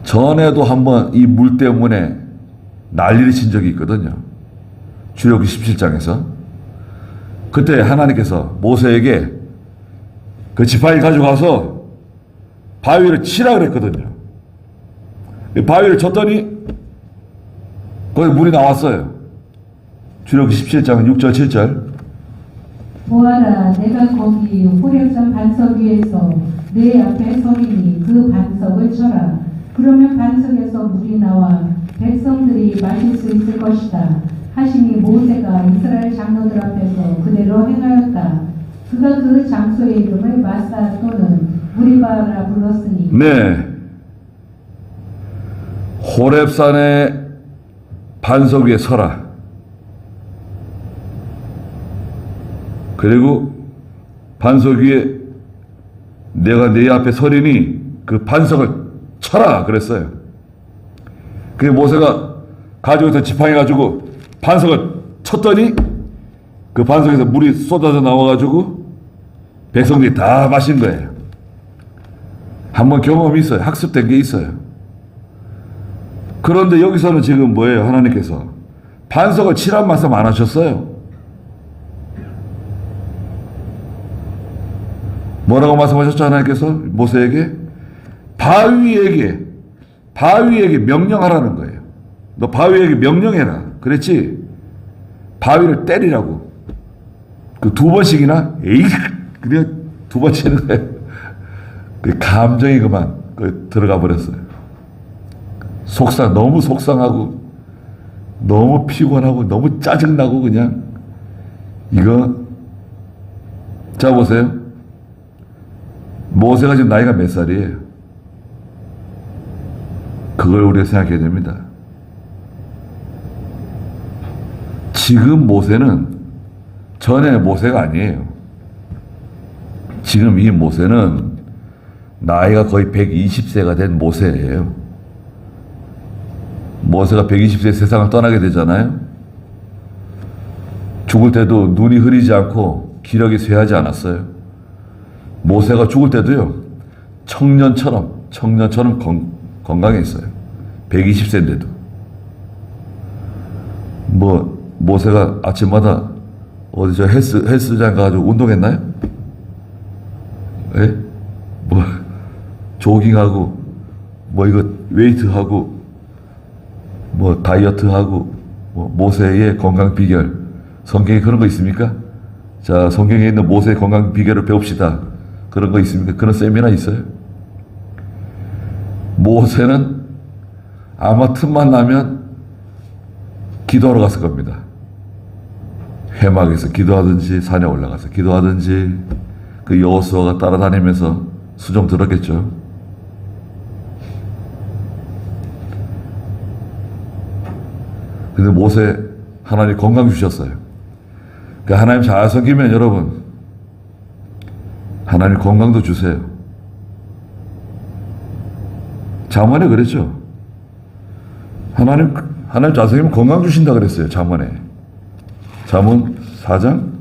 전에도 한번 이 물 때문에 난리를 친 적이 있거든요. 출애굽기 17장에서. 그때 하나님께서 모세에게 그 지팡이 가져가서 바위를 치라 그랬거든요. 이 바위를 쳤더니 거기 물이 나왔어요. 출애굽기 17장 6절 7절. 보아라, 내가 거기 호렙산 반석 위에서 내 앞에 서리니 그 반석을 쳐라. 그러면 반석에서 물이 나와 백성들이 마실 수 있을 것이다 하시니 모세가 이스라엘 장로들 앞에서 그대로 행하였다. 그가 그 장소의 이름을 마사 또는 무리바라 불렀으니. 네. 호렙산의 반석 위에 서라. 그리고 반석 위에 내가 네 앞에 서리니 그 반석을 쳐라 그랬어요. 그래서 모세가 가지고 있던 지팡이 가지고 반석을 쳤더니 그 반석에서 물이 쏟아져 나와가지고 백성들이 다 마신 거예요. 한번 경험이 있어요. 학습된 게 있어요. 그런데 여기서는 지금 뭐예요? 하나님께서 반석을 치란 말씀 안 하셨어요. 뭐라고 말씀하셨죠? 하나님께서 모세에게 바위에게 명령하라는 거예요. 너 바위에게 명령해라 그랬지. 바위를 때리라고. 그 두 번씩이나 에이 그냥 두 번 치는 거예요. 그 감정이 그만 들어가 버렸어요. 너무 속상하고 너무 피곤하고 너무 짜증나고 그냥 이거. 자 보세요. 모세가 지금 나이가 몇 살이에요? 그걸 우리가 생각해야 됩니다. 지금 모세는 전에 모세가 아니에요. 지금 이 모세는 나이가 거의 120세가 된 모세예요. 모세가 120세 세상을 떠나게 되잖아요. 죽을 때도 눈이 흐리지 않고 기력이 쇠하지 않았어요. 모세가 죽을 때도요, 청년처럼 건강했어요. 120세인데도. 모세가 아침마다 어디 헬스장 가가지고 운동했나요? 예? 조깅하고, 웨이트하고, 다이어트하고, 모세의 건강 비결. 성경에 그런 거 있습니까? 자, 성경에 있는 모세의 건강 비결을 배웁시다. 그런 거 있습니까? 그런 세미나 있어요? 모세는 아마 틈만 나면 기도하러 갔을 겁니다. 해막에서 기도하든지 산에 올라가서 기도하든지 그 여호수아가 따라다니면서 수종 들었겠죠. 근데 모세 하나님 건강 주셨어요. 그러니까 하나님 잘 섬기면 여러분 하나님 건강도 주세요. 잠언에 그랬죠. 하나님 잘 섬기면 건강 주신다 그랬어요. 잠언에. 잠언 4장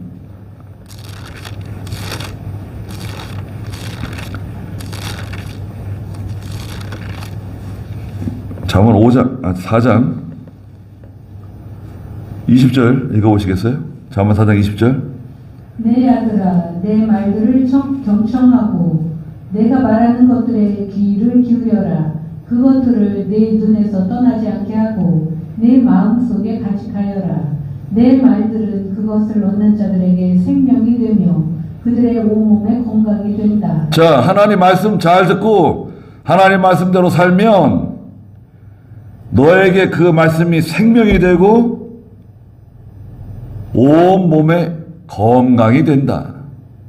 잠언 4장 20절 읽어보시겠어요? 잠언 4장 20절. 내 아들아, 내 말들을 경청하고 내가 말하는 것들에 귀를 기울여라. 그것들을 내 눈에서 떠나지 않게 하고 내 마음속에 간직하여라. 내 말들은 그것을 얻는 자들에게 생명이 되며 그들의 온몸에 건강이 된다. 자, 하나님 말씀 잘 듣고 하나님 말씀대로 살면 너에게 그 말씀이 생명이 되고 온 몸에 건강이 된다.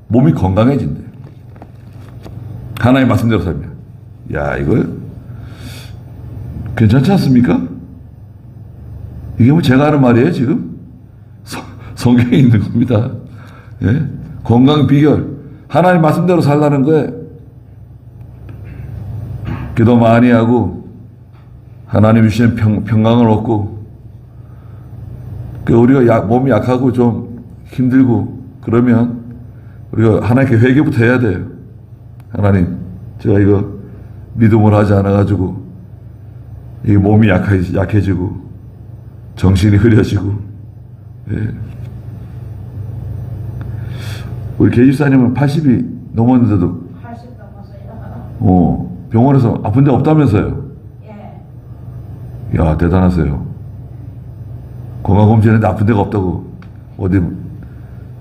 몸이 건강해진대. 하나님 말씀대로 살면. 야, 이거 괜찮지 않습니까? 이게 제가 하는 말이에요, 지금? 성경에 있는 겁니다. 예? 건강 비결. 하나님 말씀대로 살라는 거에 기도 많이 하고 하나님 주시는 평강을 얻고 우리가 몸이 약하고 좀 힘들고 그러면 우리가 하나님께 회개부터 해야 돼요. 하나님, 제가 이거 믿음을 하지 않아가지고 이 몸이 약해지고 정신이 흐려지고. 예. 우리 계집사님은 80이 넘었는데도 80 넘었어요. 병원에서 아픈 데 없다면서요. 예. 야, 대단하세요. 건강검진했는데 아픈 데가 없다고, 어디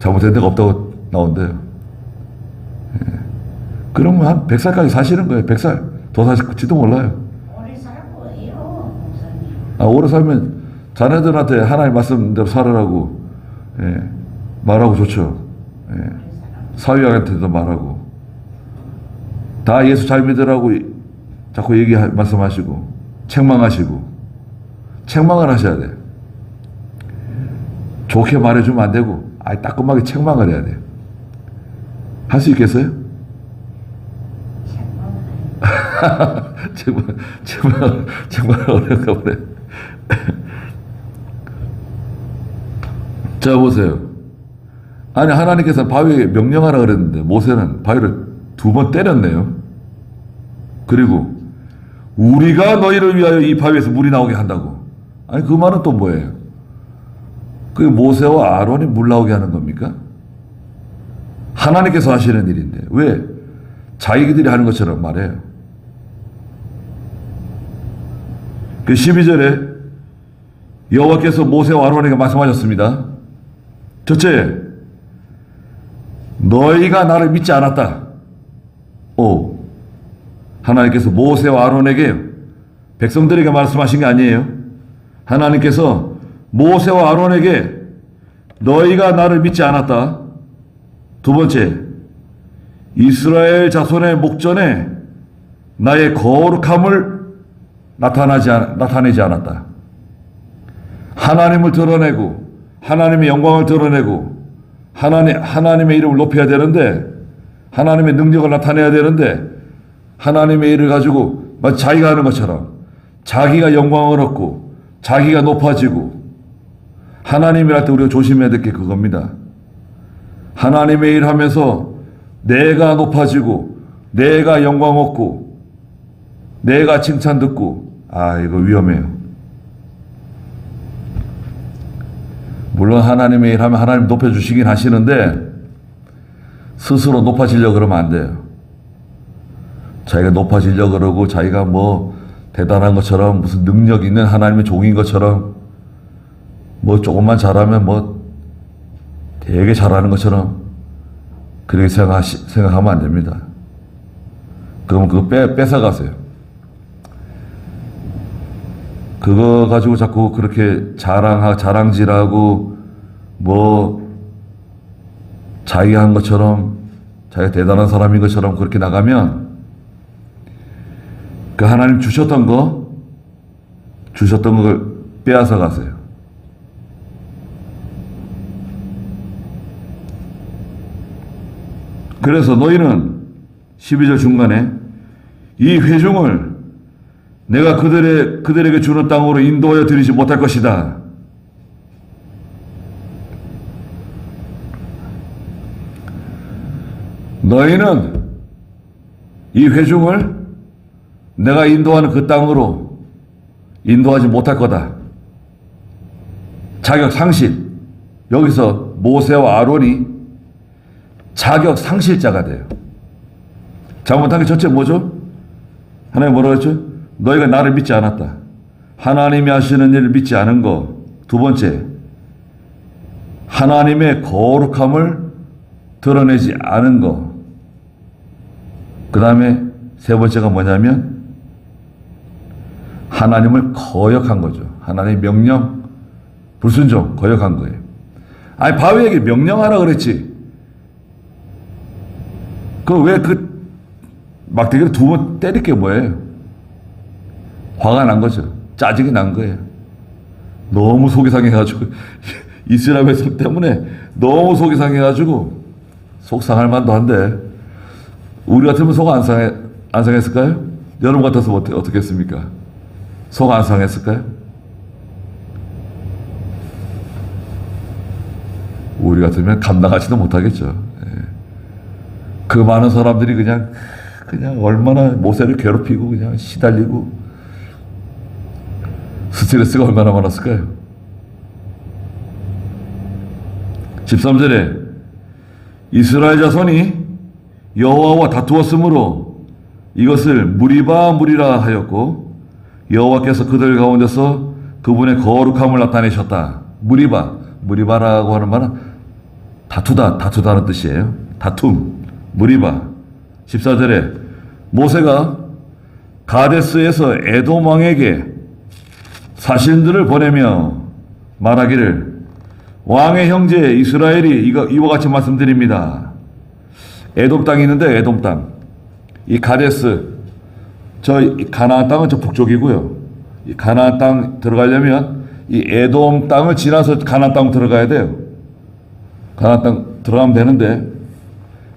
잘못된 데가 없다고 나온대요. 예. 그러면 한 100살까지 사시는 거예요. 100살. 더 사실지도 몰라요. 오래 살고 해요, 목사님. 오래 살면 자네들한테 하나님 말씀대로 살으라고, 예, 말하고 좋죠. 예. 오래 살아. 사위한테도 말하고. 다 예수 잘 믿으라고 자꾸 말씀하시고, 책망하시고. 책망을 하셔야 돼요. 좋게 말해주면 안 되고, 따끔하게 책망을 해야 돼요. 할 수 있겠어요? 정말 어려운가 보네. 자, 보세요. 아니, 하나님께서 바위에 명령하라 그랬는데, 모세는 바위를 2번 때렸네요. 그리고, 우리가 너희를 위하여 이 바위에서 물이 나오게 한다고. 아니, 그 말은 또 뭐예요? 그게 모세와 아론이 물 나오게 하는 겁니까? 하나님께서 하시는 일인데, 왜? 자기들이 하는 것처럼 말해요. 그 12절에 여호와께서 모세와 아론에게 말씀하셨습니다. 첫째, 너희가 나를 믿지 않았다. 하나님께서 모세와 아론에게, 백성들에게 말씀하신 게 아니에요. 하나님께서 모세와 아론에게 너희가 나를 믿지 않았다. 두 번째, 이스라엘 자손의 목전에 나의 거룩함을 나타내지 않았다. 하나님을 드러내고 하나님의 영광을 드러내고 하나님의 이름을 높여야 되는데, 하나님의 능력을 나타내야 되는데, 하나님의 일을 가지고 마치 자기가 하는 것처럼 자기가 영광을 얻고 자기가 높아지고, 하나님을 할 때 우리가 조심해야 될 게 그겁니다. 하나님의 일 하면서 내가 높아지고 내가 영광 얻고 내가 칭찬 듣고, 이거 위험해요. 물론 하나님의 일 하면 하나님 높여주시긴 하시는데, 스스로 높아지려고 그러면 안 돼요. 자기가 높아지려고 그러고 자기가 뭐 대단한 것처럼, 무슨 능력 있는 하나님의 종인 것처럼, 뭐 조금만 잘하면 뭐 되게 잘하는 것처럼 그렇게 생각하면 안 됩니다. 그러면 그거 뺏어가세요. 그거 가지고 자꾸 그렇게 자랑질하고 뭐 자기가 한 것처럼, 자기가 대단한 사람인 것처럼 그렇게 나가면 그 하나님 주셨던 걸 빼앗아 가세요. 그래서 너희는 12절 중간에 이 회중을 내가 그들에게 주는 땅으로 인도하여 드리지 못할 것이다. 너희는 이 회중을 내가 인도하는 그 땅으로 인도하지 못할 거다. 자격 상실. 여기서 모세와 아론이 자격 상실자가 돼요. 잘못한 게 첫째 뭐죠? 하나님 뭐라고 했죠? 너희가 나를 믿지 않았다. 하나님이 하시는 일을 믿지 않은 거. 두 번째, 하나님의 거룩함을 드러내지 않은 거. 그 다음에 세 번째가 뭐냐면 하나님을 거역한 거죠. 하나님의 명령 불순종, 거역한 거예요. 바위에게 명령하라 그랬지. 왜 막대기를 2번 때릴 게 뭐예요? 화가 난 거죠. 짜증이 난 거예요. 너무 속이 상해가지고 이스라엘 백성 때문에 너무 속이 상해가지고, 속상할 만도 한데, 우리 같으면 속 안 상했을까요? 여러분 같아서 어떻게 했습니까? 속 안 상했을까요? 우리 같으면 감당하지도 못하겠죠. 그 많은 사람들이 그냥 얼마나 모세를 괴롭히고 그냥 시달리고 스트레스가 얼마나 많았을까요? 13절에 이스라엘 자손이 여호와와 다투었으므로 이것을 무리라 하였고 여호와께서 그들 가운데서 그분의 거룩함을 나타내셨다. 무리바라고 하는 말은 다투다는 뜻이에요. 다툼, 무리바. 14절에 모세가 가데스에서 에돔 왕에게 사신들을 보내며 말하기를 왕의 형제 이스라엘이 이와 같이 말씀드립니다. 에돔 땅이 있는데 에돔 땅. 이 가데스, 가나안 땅은 저 북쪽이고요. 이 가나안 땅 들어가려면 이 에돔 땅을 지나서 가나안 땅 들어가야 돼요. 가나안 땅 들어가면 되는데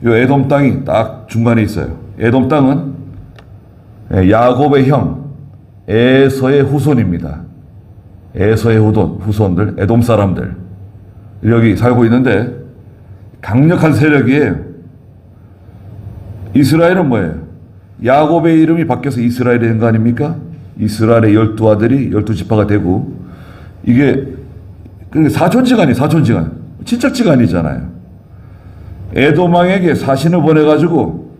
이 에돔 땅이 딱 중간에 있어요. 에돔 땅은 야곱의 형 에서의 후손입니다. 에서의 후손들, 에돔 사람들 여기 살고 있는데 강력한 세력이에요. 이스라엘은 뭐예요? 야곱의 이름이 바뀌어서 이스라엘이 된 거 아닙니까? 이스라엘의 12아들이 12지파가 되고 이게 사촌지간이 친척지간이잖아요. 에돔 왕에게 사신을 보내가지고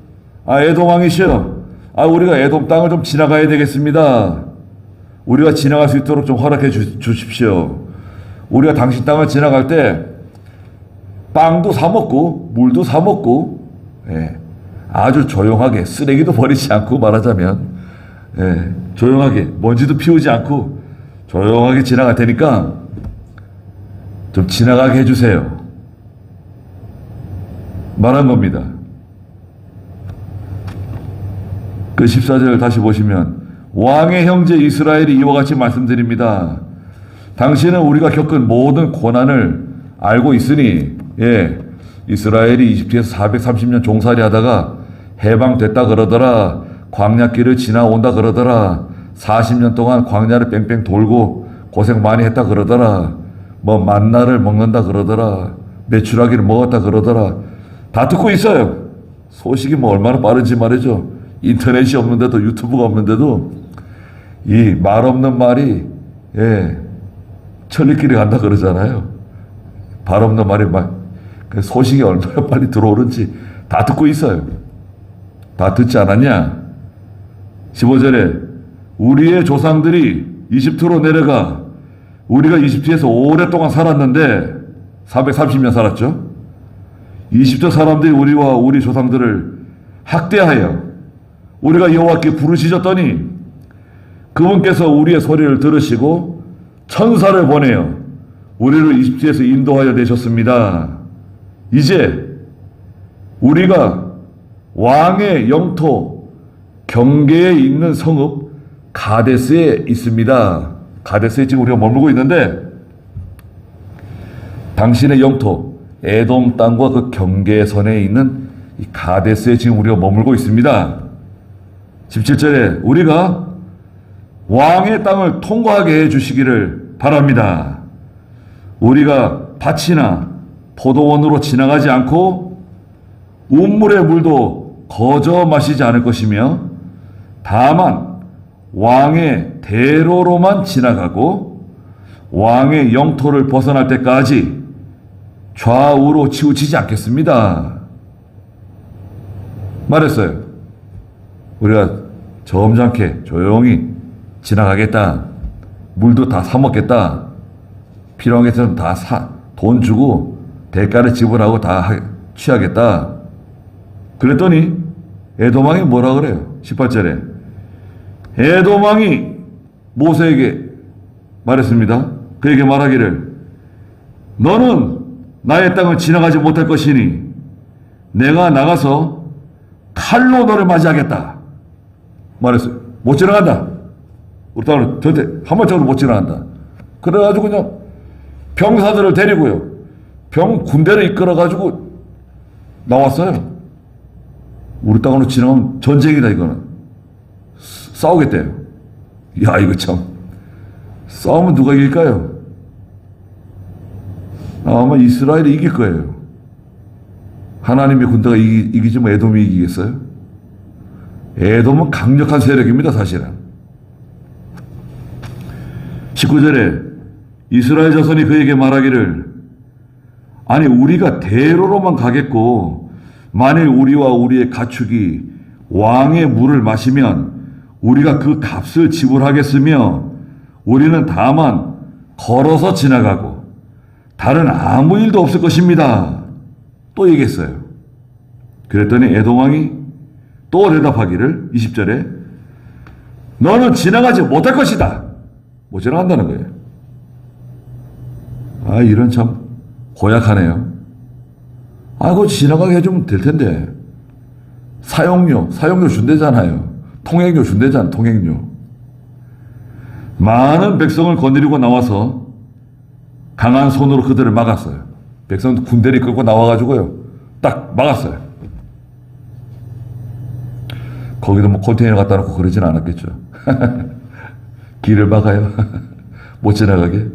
에돔 왕이시여 우리가 에돔 땅을 좀 지나가야 되겠습니다. 우리가 지나갈 수 있도록 좀 허락해 주십시오. 우리가 당신 땅을 지나갈 때 빵도 사 먹고 물도 사 먹고 아주 조용하게 쓰레기도 버리지 않고 말하자면 조용하게 먼지도 피우지 않고 조용하게 지나갈 테니까 좀 지나가게 해주세요. 말한 겁니다. 그 14절 다시 보시면 왕의 형제 이스라엘이 이와 같이 말씀드립니다. 당신은 우리가 겪은 모든 고난을 알고 있으니 이스라엘이 이집트에서 430년 종살이 하다가 해방됐다 그러더라. 광야길을 지나온다 그러더라. 40년 동안 광야를 뺑뺑 돌고 고생 많이 했다 그러더라. 뭐 만나를 먹는다 그러더라. 메추라기를 먹었다 그러더라. 다 듣고 있어요. 소식이 뭐 얼마나 빠른지 말이죠. 인터넷이 없는데도 유튜브가 없는데도 이 말 없는 말이 천리길이 간다 그러잖아요. 말 없는 말이 그 소식이 얼마나 빨리 들어오는지 다 듣고 있어요. 다 듣지 않았냐? 15절에 우리의 조상들이 이집트로 내려가 우리가 이집트에서 오랫동안 살았는데 430년 살았죠. 이집트 사람들이 우리와 우리 조상들을 학대하여 우리가 여호와께 부르짖었더니 그분께서 우리의 소리를 들으시고 천사를 보내어 우리를 이집트에서 인도하여 내셨습니다. 이제 우리가 왕의 영토 경계에 있는 성읍 가데스에 있습니다. 가데스에 지금 우리가 머물고 있는데 당신의 영토 에돔 땅과 그 경계선에 있는 이 가데스에 지금 우리가 머물고 있습니다. 17절에 우리가 왕의 땅을 통과하게 해주시기를 바랍니다. 우리가 밭이나 포도원으로 지나가지 않고 운물의 물도 거저 마시지 않을 것이며 다만 왕의 대로로만 지나가고 왕의 영토를 벗어날 때까지 좌우로 치우치지 않겠습니다. 말했어요. 우리가 점잖게 조용히 지나가겠다. 물도 다 사 먹겠다. 필요한 게 있으면 다 돈 주고 대가를 지불하고 다 취하겠다. 그랬더니 에돔 왕이 뭐라 그래요? 18절에 에돔 왕이 모세에게 말했습니다. 그에게 말하기를 너는 나의 땅을 지나가지 못할 것이니 내가 나가서 칼로 너를 맞이하겠다. 말했어요. 못 지나간다. 우리 땅을 절대 한 번짝으로 못 지나간다. 그래가지고 그냥 병사들을 데리고요. 군대를 이끌어가지고 나왔어요. 우리 땅으로 지나가면 전쟁이다 이거는. 싸우겠대요. 야 이거 참. 싸우면 누가 이길까요? 아마 이스라엘이 이길 거예요. 하나님의 군대가 이기지 뭐 에돔이 이기겠어요? 에돔은 강력한 세력입니다 사실은. 19절에 이스라엘 자손이 그에게 말하기를 아니 우리가 대로로만 가겠고 만일 우리와 우리의 가축이 왕의 물을 마시면 우리가 그 값을 지불하겠으며 우리는 다만 걸어서 지나가고 다른 아무 일도 없을 것입니다. 또 얘기했어요. 그랬더니 에돔 왕이 또 대답하기를 20절에 너는 지나가지 못할 것이다. 못 지나간다는 거예요. 아, 이런 참 고약하네요. 아, 그거 지나가게 해주면 될 텐데. 사용료 준대잖아요. 통행료 준대잖아, 통행료. 많은 백성을 거느리고 나와서 강한 손으로 그들을 막았어요. 백성 군대를 끌고 나와가지고요. 딱 막았어요. 거기도 뭐 컨테이너 갖다 놓고 그러진 않았겠죠. 길을 막아요. 못 지나가게.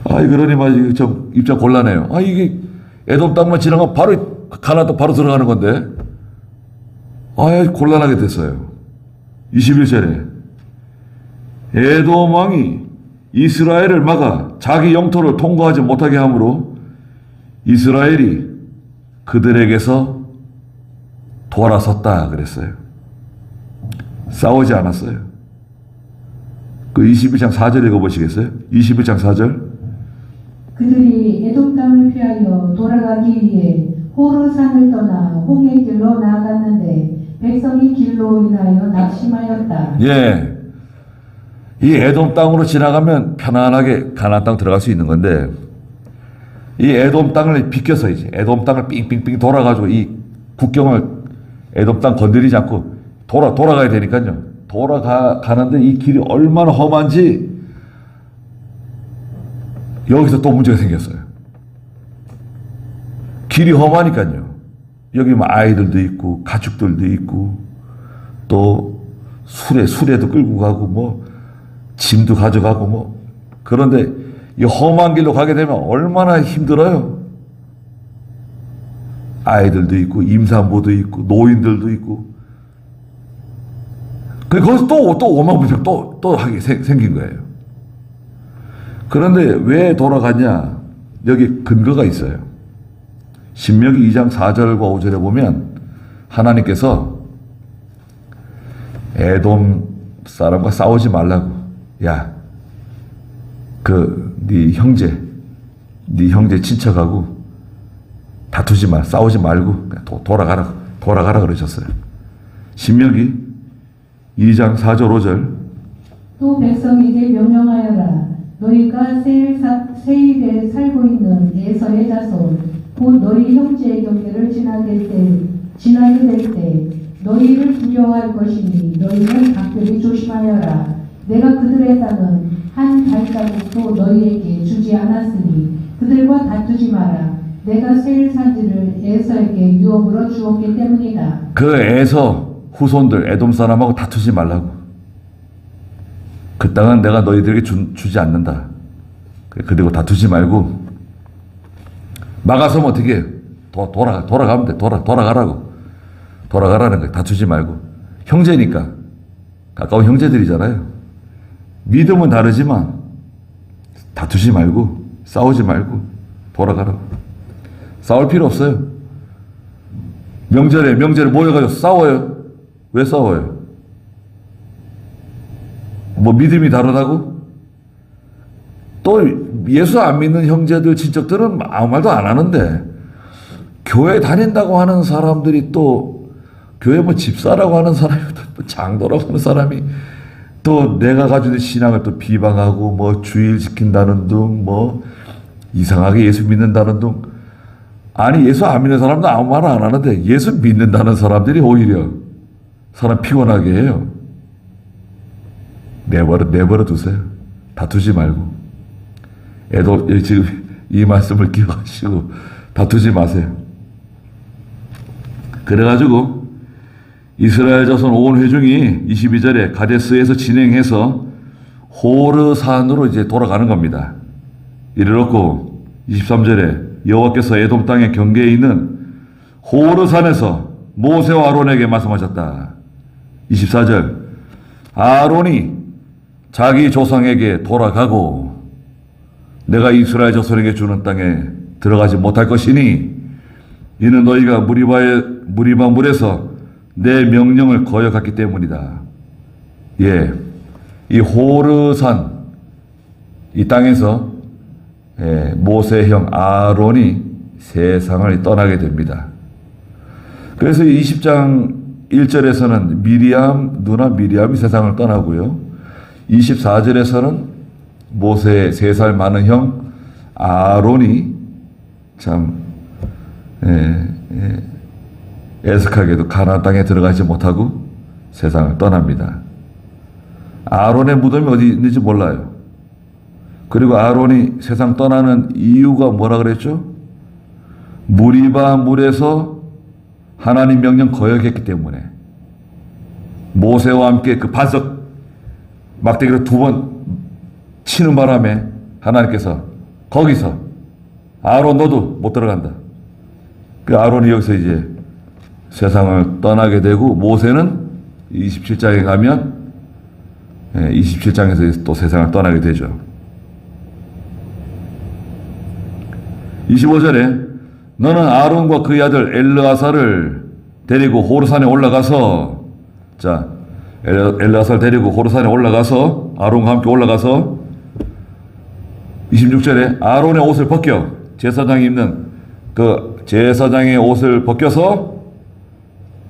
아, 그러니 말이지, 좀 입장 곤란해요. 아, 이게 에돔 땅만 지나가면 바로 가나안 땅 바로 들어가는 건데. 아, 곤란하게 됐어요. 21절에 에돔 왕이 이스라엘을 막아 자기 영토를 통과하지 못하게 하므로 이스라엘이 그들에게서 돌아섰다 그랬어요. 싸우지 않았어요. 그 21장 4절 읽어보시겠어요? 21장 4절. 그들이 에돔 땅을 피하여 돌아가기 위해 호르산을 떠나 홍해 길로 나아갔는데 백성이 길로 인하여 낙심하였다. 예. 이 에돔 땅으로 지나가면 편안하게 가나안 땅 들어갈 수 있는 건데 이 에돔 땅을 비껴서 이제 에돔 땅을 삥삥삥 돌아가지고 이 국경을 에돔 땅 건드리지 않고 돌아가야 되니까요. 돌아가는데 이 길이 얼마나 험한지 여기서 또 문제가 생겼어요. 길이 험하니까요. 여기 뭐 아이들도 있고 가축들도 있고 또 수레도 끌고 가고 뭐 짐도 가져가고 뭐 그런데 이 험한 길로 가게 되면 얼마나 힘들어요. 아이들도 있고 임산부도 있고 노인들도 있고 거기서 또 오만부정 또 하게 생긴 거예요. 그런데 왜 돌아갔냐? 여기 근거가 있어요. 신명기 2장 4절과 5절에 보면 하나님께서 에돔 사람과 싸우지 말라고. 야, 네 형제 친척하고 다투지 마, 싸우지 말고 돌아가라 그러셨어요. 신명기 2장 4절 5절. 또 백성에게 명령하여라. 너희가 세일에 살고 있는 에서의 자손 곧 너희 형제의 경계를 지나게 될 때 너희를 두려워할 것이니 너희는 각별히 조심하여라. 내가 그들의 땅은 한 발자국도 너희에게 주지 않았으니 그들과 다투지 마라. 내가 세일 산지를 에서에게 유업으로 주었기 때문이다. 그 에서 후손들 에돔 사람하고 다투지 말라고. 그 땅은 내가 너희들에게 주지 않는다. 그리고 다투지 말고 막아서면 어떻게 해? 돌아가면 돼. 돌아가라고. 돌아가라는 거야. 다투지 말고. 형제니까. 가까운 형제들이잖아요. 믿음은 다르지만 다투지 말고 싸우지 말고 돌아가라고. 싸울 필요 없어요. 명절에 모여가지고 싸워요. 왜 싸워요? 뭐 믿음이 다르다고? 또 예수 안 믿는 형제들 친척들은 아무 말도 안 하는데 교회 다닌다고 하는 사람들이 또 교회 뭐 집사라고 하는 사람이 또 장도라고 하는 사람이 또 내가 가지고 있는 신앙을 또 비방하고 뭐 주일 지킨다는 둥 뭐 이상하게 예수 믿는다는 둥. 아니 예수 안 믿는 사람도 아무 말 안 하는데 예수 믿는다는 사람들이 오히려 사람 피곤하게 해요. 내버려 두세요. 다투지 말고. 애도 지금 이 말씀을 기억하시고 다투지 마세요. 그래가지고 이스라엘 자손 온 회중이 22절에 가데스에서 진행해서 호르산으로 이제 돌아가는 겁니다. 이르렀고 23절에 여호와께서 에돔 땅의 경계에 있는 호르산에서 모세와 아론에게 말씀하셨다. 24절 아론이 자기 조상에게 돌아가고 내가 이스라엘 자손에게 주는 땅에 들어가지 못할 것이니 이는 너희가 무리바 물에서 내 명령을 거역했기 때문이다. 예, 이 호르산 이 땅에서 모세의 형 아론이 세상을 떠나게 됩니다. 그래서 20장 1절에서는 누나 미리암이 세상을 떠나고요. 24절에서는 모세의 3살 많은 형 아론이 참 애석하게도 가나안 땅에 들어가지 못하고 세상을 떠납니다. 아론의 무덤이 어디 있는지 몰라요. 그리고 아론이 세상 떠나는 이유가 뭐라 그랬죠? 무리바 물에서 하나님 명령 거역했기 때문에 모세와 함께 그 반석 막대기로 2번 치는 바람에 하나님께서 거기서 아론 너도 못 들어간다. 그 아론이 여기서 이제 세상을 떠나게 되고 모세는 27장에 가면 27장에서 또 세상을 떠나게 되죠. 25절에 너는 아론과 그의 아들 엘르아사를 데리고 호르산에 올라가서 엘르아사를 데리고 호르산에 올라가서 아론과 함께 올라가서 26절에 아론의 옷을 벗겨 제사장이 입는 그 제사장의 옷을 벗겨서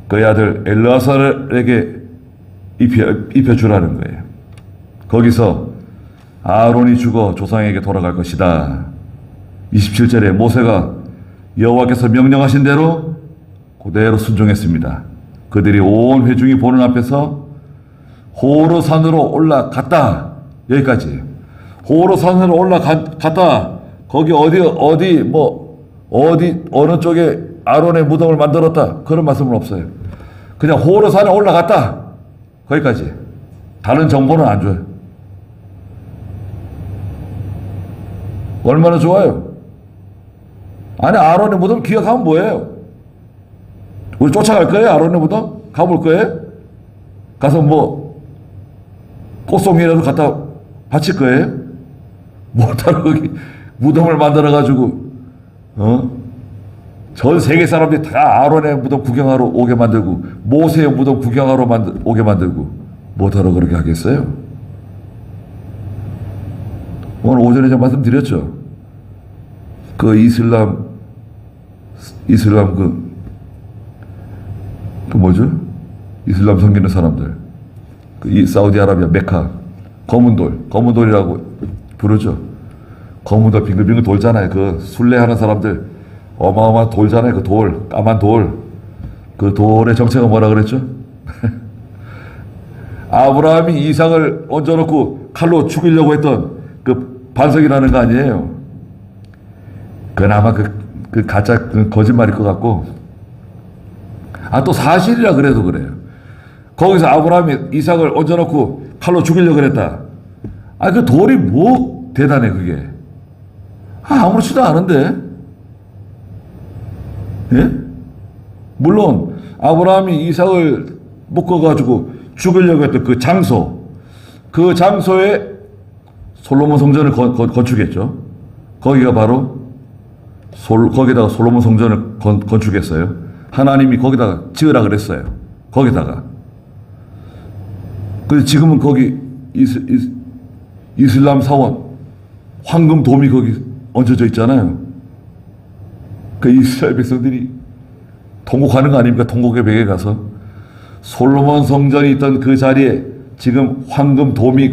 그의 아들 엘르아사에게 입혀주라는 거예요. 거기서 아론이 죽어 조상에게 돌아갈 것이다. 27절에 모세가 여호와께서 명령하신 대로 그대로 순종했습니다. 그들이 온 회중이 보는 앞에서 호르산으로 올라갔다. 여기까지. 호르산으로 올라갔다. 거기 어느 쪽에 아론의 무덤을 만들었다. 그런 말씀은 없어요. 그냥 호르산에 올라갔다. 거기까지. 다른 정보는 안 줘요. 얼마나 좋아요. 아니 아론의 무덤 기억하면 뭐예요? 우리 쫓아갈 거예요? 아론의 무덤? 가볼 거예요? 가서 꽃송이라도 갖다 바칠 거예요? 못하러 거기 무덤을 만들어가지고 전 세계 사람들이 다 아론의 무덤 구경하러 오게 만들고 모세의 무덤 구경하러 오게 만들고 못하러 그렇게 하겠어요? 오늘 오전에 제가 말씀드렸죠. 그 이슬람 이슬람 섬기는 사람들, 이 사우디아라비아 메카 검은돌이라고 부르죠. 검은돌 빙글빙글 돌잖아요. 그 순례하는 사람들 어마어마한 돌잖아요. 그 돌, 까만 돌. 그 돌의 정체가 뭐라 그랬죠? 아브라함이 이삭을 얹어놓고 칼로 죽이려고 했던 그 반석이라는 거 아니에요. 그건 아마 그 가짜 거짓말일 것 같고, 또 사실이라 그래도 그래요. 거기서 아브라함이 이삭을 얹어놓고 칼로 죽이려고 그랬다. 그 돌이 뭐 대단해 그게. 아무렇지도 않은데. 예? 물론 아브라함이 이삭을 묶어가지고 죽이려고 했던 그 장소에 솔로몬 성전을 건축했죠. 거기가 바로 거기다가 솔로몬 성전을 건축했어요. 하나님이 거기다가 지으라 그랬어요. 거기다가. 근데 지금은 거기 이슬람 사원 황금 돔이 거기 얹어져 있잖아요. 그 이스라엘 백성들이 통곡하는 거 아닙니까? 통곡의 벽에 가서 솔로몬 성전이 있던 그 자리에 지금 황금 돔이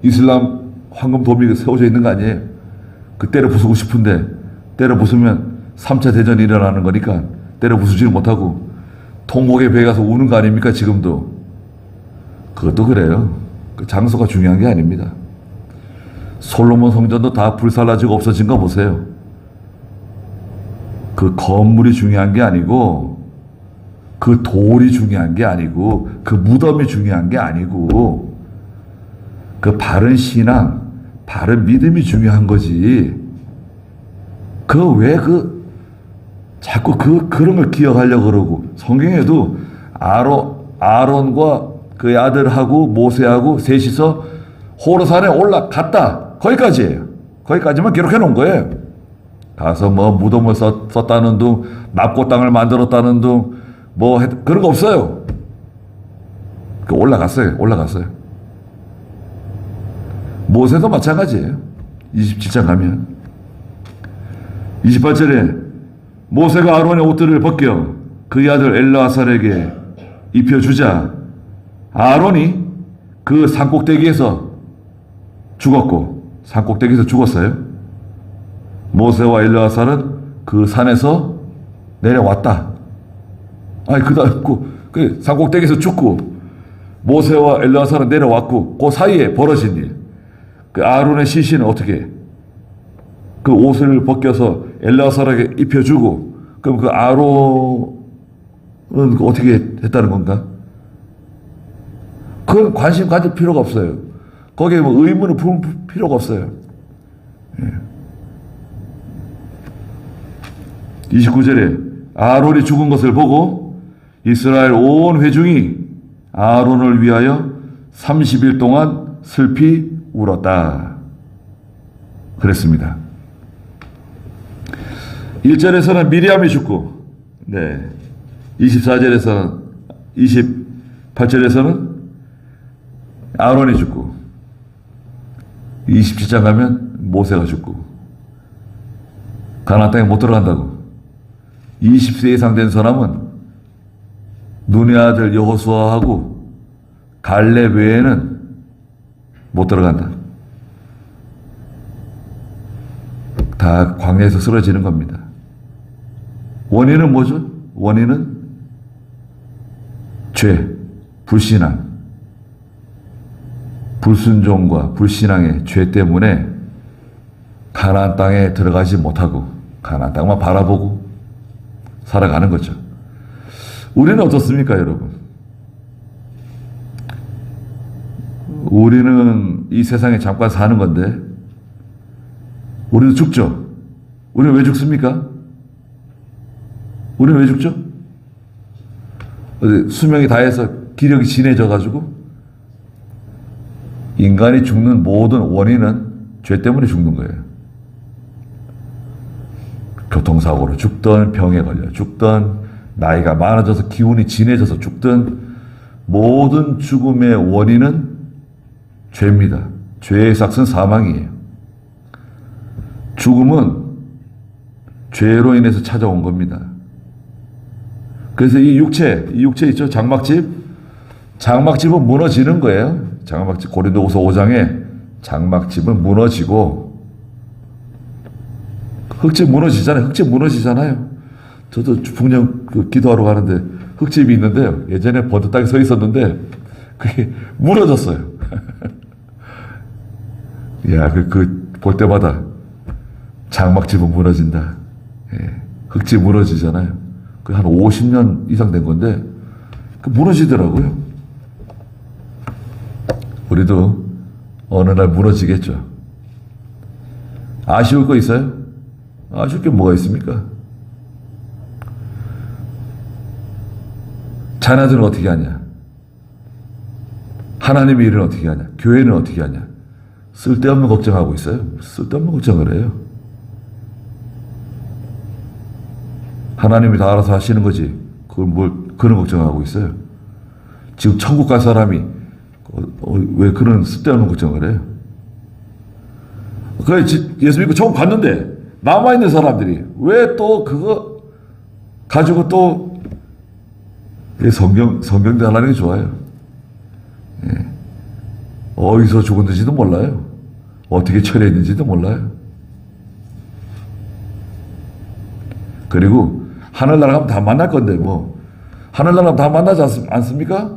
이슬람 황금 돔이 세워져 있는 거 아니에요? 그 때려 부수고 싶은데 때려 부수면 3차 대전이 일어나는 거니까 때려 부수지를 못하고 통곡의 벽에 가서 우는 거 아닙니까? 지금도. 그것도 그래요. 그 장소가 중요한 게 아닙니다. 솔로몬 성전도 다 불살라지고 없어진 거 보세요. 그 건물이 중요한 게 아니고 그 돌이 중요한 게 아니고 그 무덤이 중요한 게 아니고 그 바른 신앙, 바른 믿음이 중요한 거지. 자꾸 그런 걸 기억하려고 그러고 성경에도 아론과 그의 아들하고 모세하고 셋이서 호르산에 올라갔다. 거기까지예요. 거기까지만 기록해 놓은 거예요. 가서 뭐 무덤을 썼다는 둥, 납고 땅을 만들었다는 둥, 뭐 그런 거 없어요. 올라갔어요. 모세도 마찬가지예요. 27장 가면 28절에 모세가 아론의 옷들을 벗겨 그의 아들 엘르아살에게 입혀주자 아론이 그 산꼭대기에서 죽었고, 산꼭대기에서 죽었어요. 모세와 엘르아살은 그 산에서 내려왔다. 아니 그다음 그 산꼭대기에서 죽고 모세와 엘르아살은 내려왔고, 그 사이에 벌어진 일. 그 아론의 시신은 어떻게 그 옷을 벗겨서 엘르아살에게 입혀주고, 그럼 그 아론은 어떻게 했다는 건가? 그건 관심 가질 필요가 없어요. 거기에 뭐 의문을 품을 필요가 없어요. 29절에 아론이 죽은 것을 보고 이스라엘 온 회중이 아론을 위하여 30일 동안 슬피 울었다. 그랬습니다. 1절에서는 미리암이 죽고, 28절에서는 아론이 죽고, 27장 가면 모세가 죽고, 가나안 땅에 못 들어간다고. 20세 이상 된 사람은 눈의 아들 여호수아하고 갈렙 외에는 못 들어간다. 다 광야에서 쓰러지는 겁니다. 원인은 뭐죠? 원인은 죄, 불신앙, 불순종과 불신앙의 죄 때문에 가나안 땅에 들어가지 못하고 가나안 땅만 바라보고 살아가는 거죠. 우리는 어떻습니까, 여러분? 우리는 이 세상에 잠깐 사는 건데 우리는 죽죠. 우리는 왜 죽습니까? 우리는 왜 죽죠? 수명이 다해서 기력이 진해져가지고 인간이 죽는 모든 원인은 죄 때문에 죽는 거예요. 교통사고로 죽든 병에 걸려 죽든 나이가 많아져서 기운이 진해져서 죽든 모든 죽음의 원인은 죄입니다. 죄의 삭은 사망이에요. 죽음은 죄로 인해서 찾아온 겁니다. 그래서 이 육체 있죠? 장막집은 무너지는 거예요. 장막집, 고린도후서 5장에 장막집은 무너지고, 흙집 무너지잖아요. 저도 풍년 기도하러 가는데 흙집이 있는데요. 예전에 번듯하게 서 있었는데 그게 무너졌어요. 야, 볼 때마다 장막집은 무너진다. 흙집 무너지잖아요. 그 한 50년 이상 된 건데 무너지더라고요. 우리도 어느 날 무너지겠죠. 아쉬울 거 있어요? 아쉬울 게 뭐가 있습니까? 자녀들은 어떻게 하냐? 하나님의 일은 어떻게 하냐? 교회는 어떻게 하냐? 쓸데없는 걱정하고 있어요. 쓸데없는 걱정을 해요. 하나님이 다 알아서 하시는 거지. 그런 걱정을 하고 있어요. 지금 천국 갈 사람이 왜 그런 쓸데없는 걱정을 해요? 그래, 예수 믿고 천국 갔는데 남아있는 사람들이 왜 또 그거 가지고 또 성경대 하나는 게 좋아요. 어디서 죽었는지도 몰라요. 어떻게 처리했는지도 몰라요. 그리고 하늘나라 가면 다 만날 건데 뭐 하늘나라 가면 다 만나지 않습니까?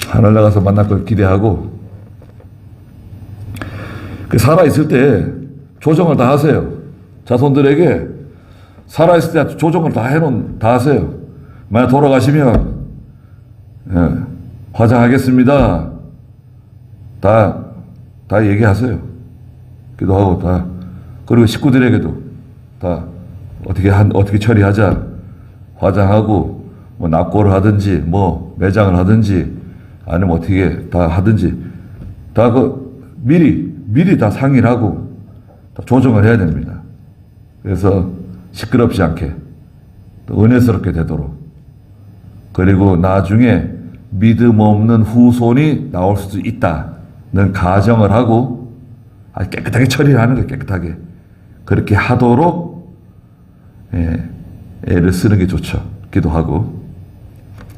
하늘나라 가서 만날 걸 기대하고 살아있을 때 조정을 다 하세요. 자손들에게 살아있을 때 조정을 다 하세요. 만약 돌아가시면 화장하겠습니다. 다 얘기하세요. 기도하고 다. 그리고 식구들에게도 다 어떻게 처리하자. 화장하고 뭐 납고를 하든지 뭐 매장을 하든지 아니면 어떻게 다 하든지 다 미리 다 상의를 하고 조정을 해야 됩니다. 그래서 시끄럽지 않게 또 은혜스럽게 되도록, 그리고 나중에 믿음 없는 후손이 나올 수도 있다는 가정을 하고 아주 깨끗하게 처리를 하는 거예요. 깨끗하게 그렇게 하도록 애를 쓰는 게 좋죠. 기도하고.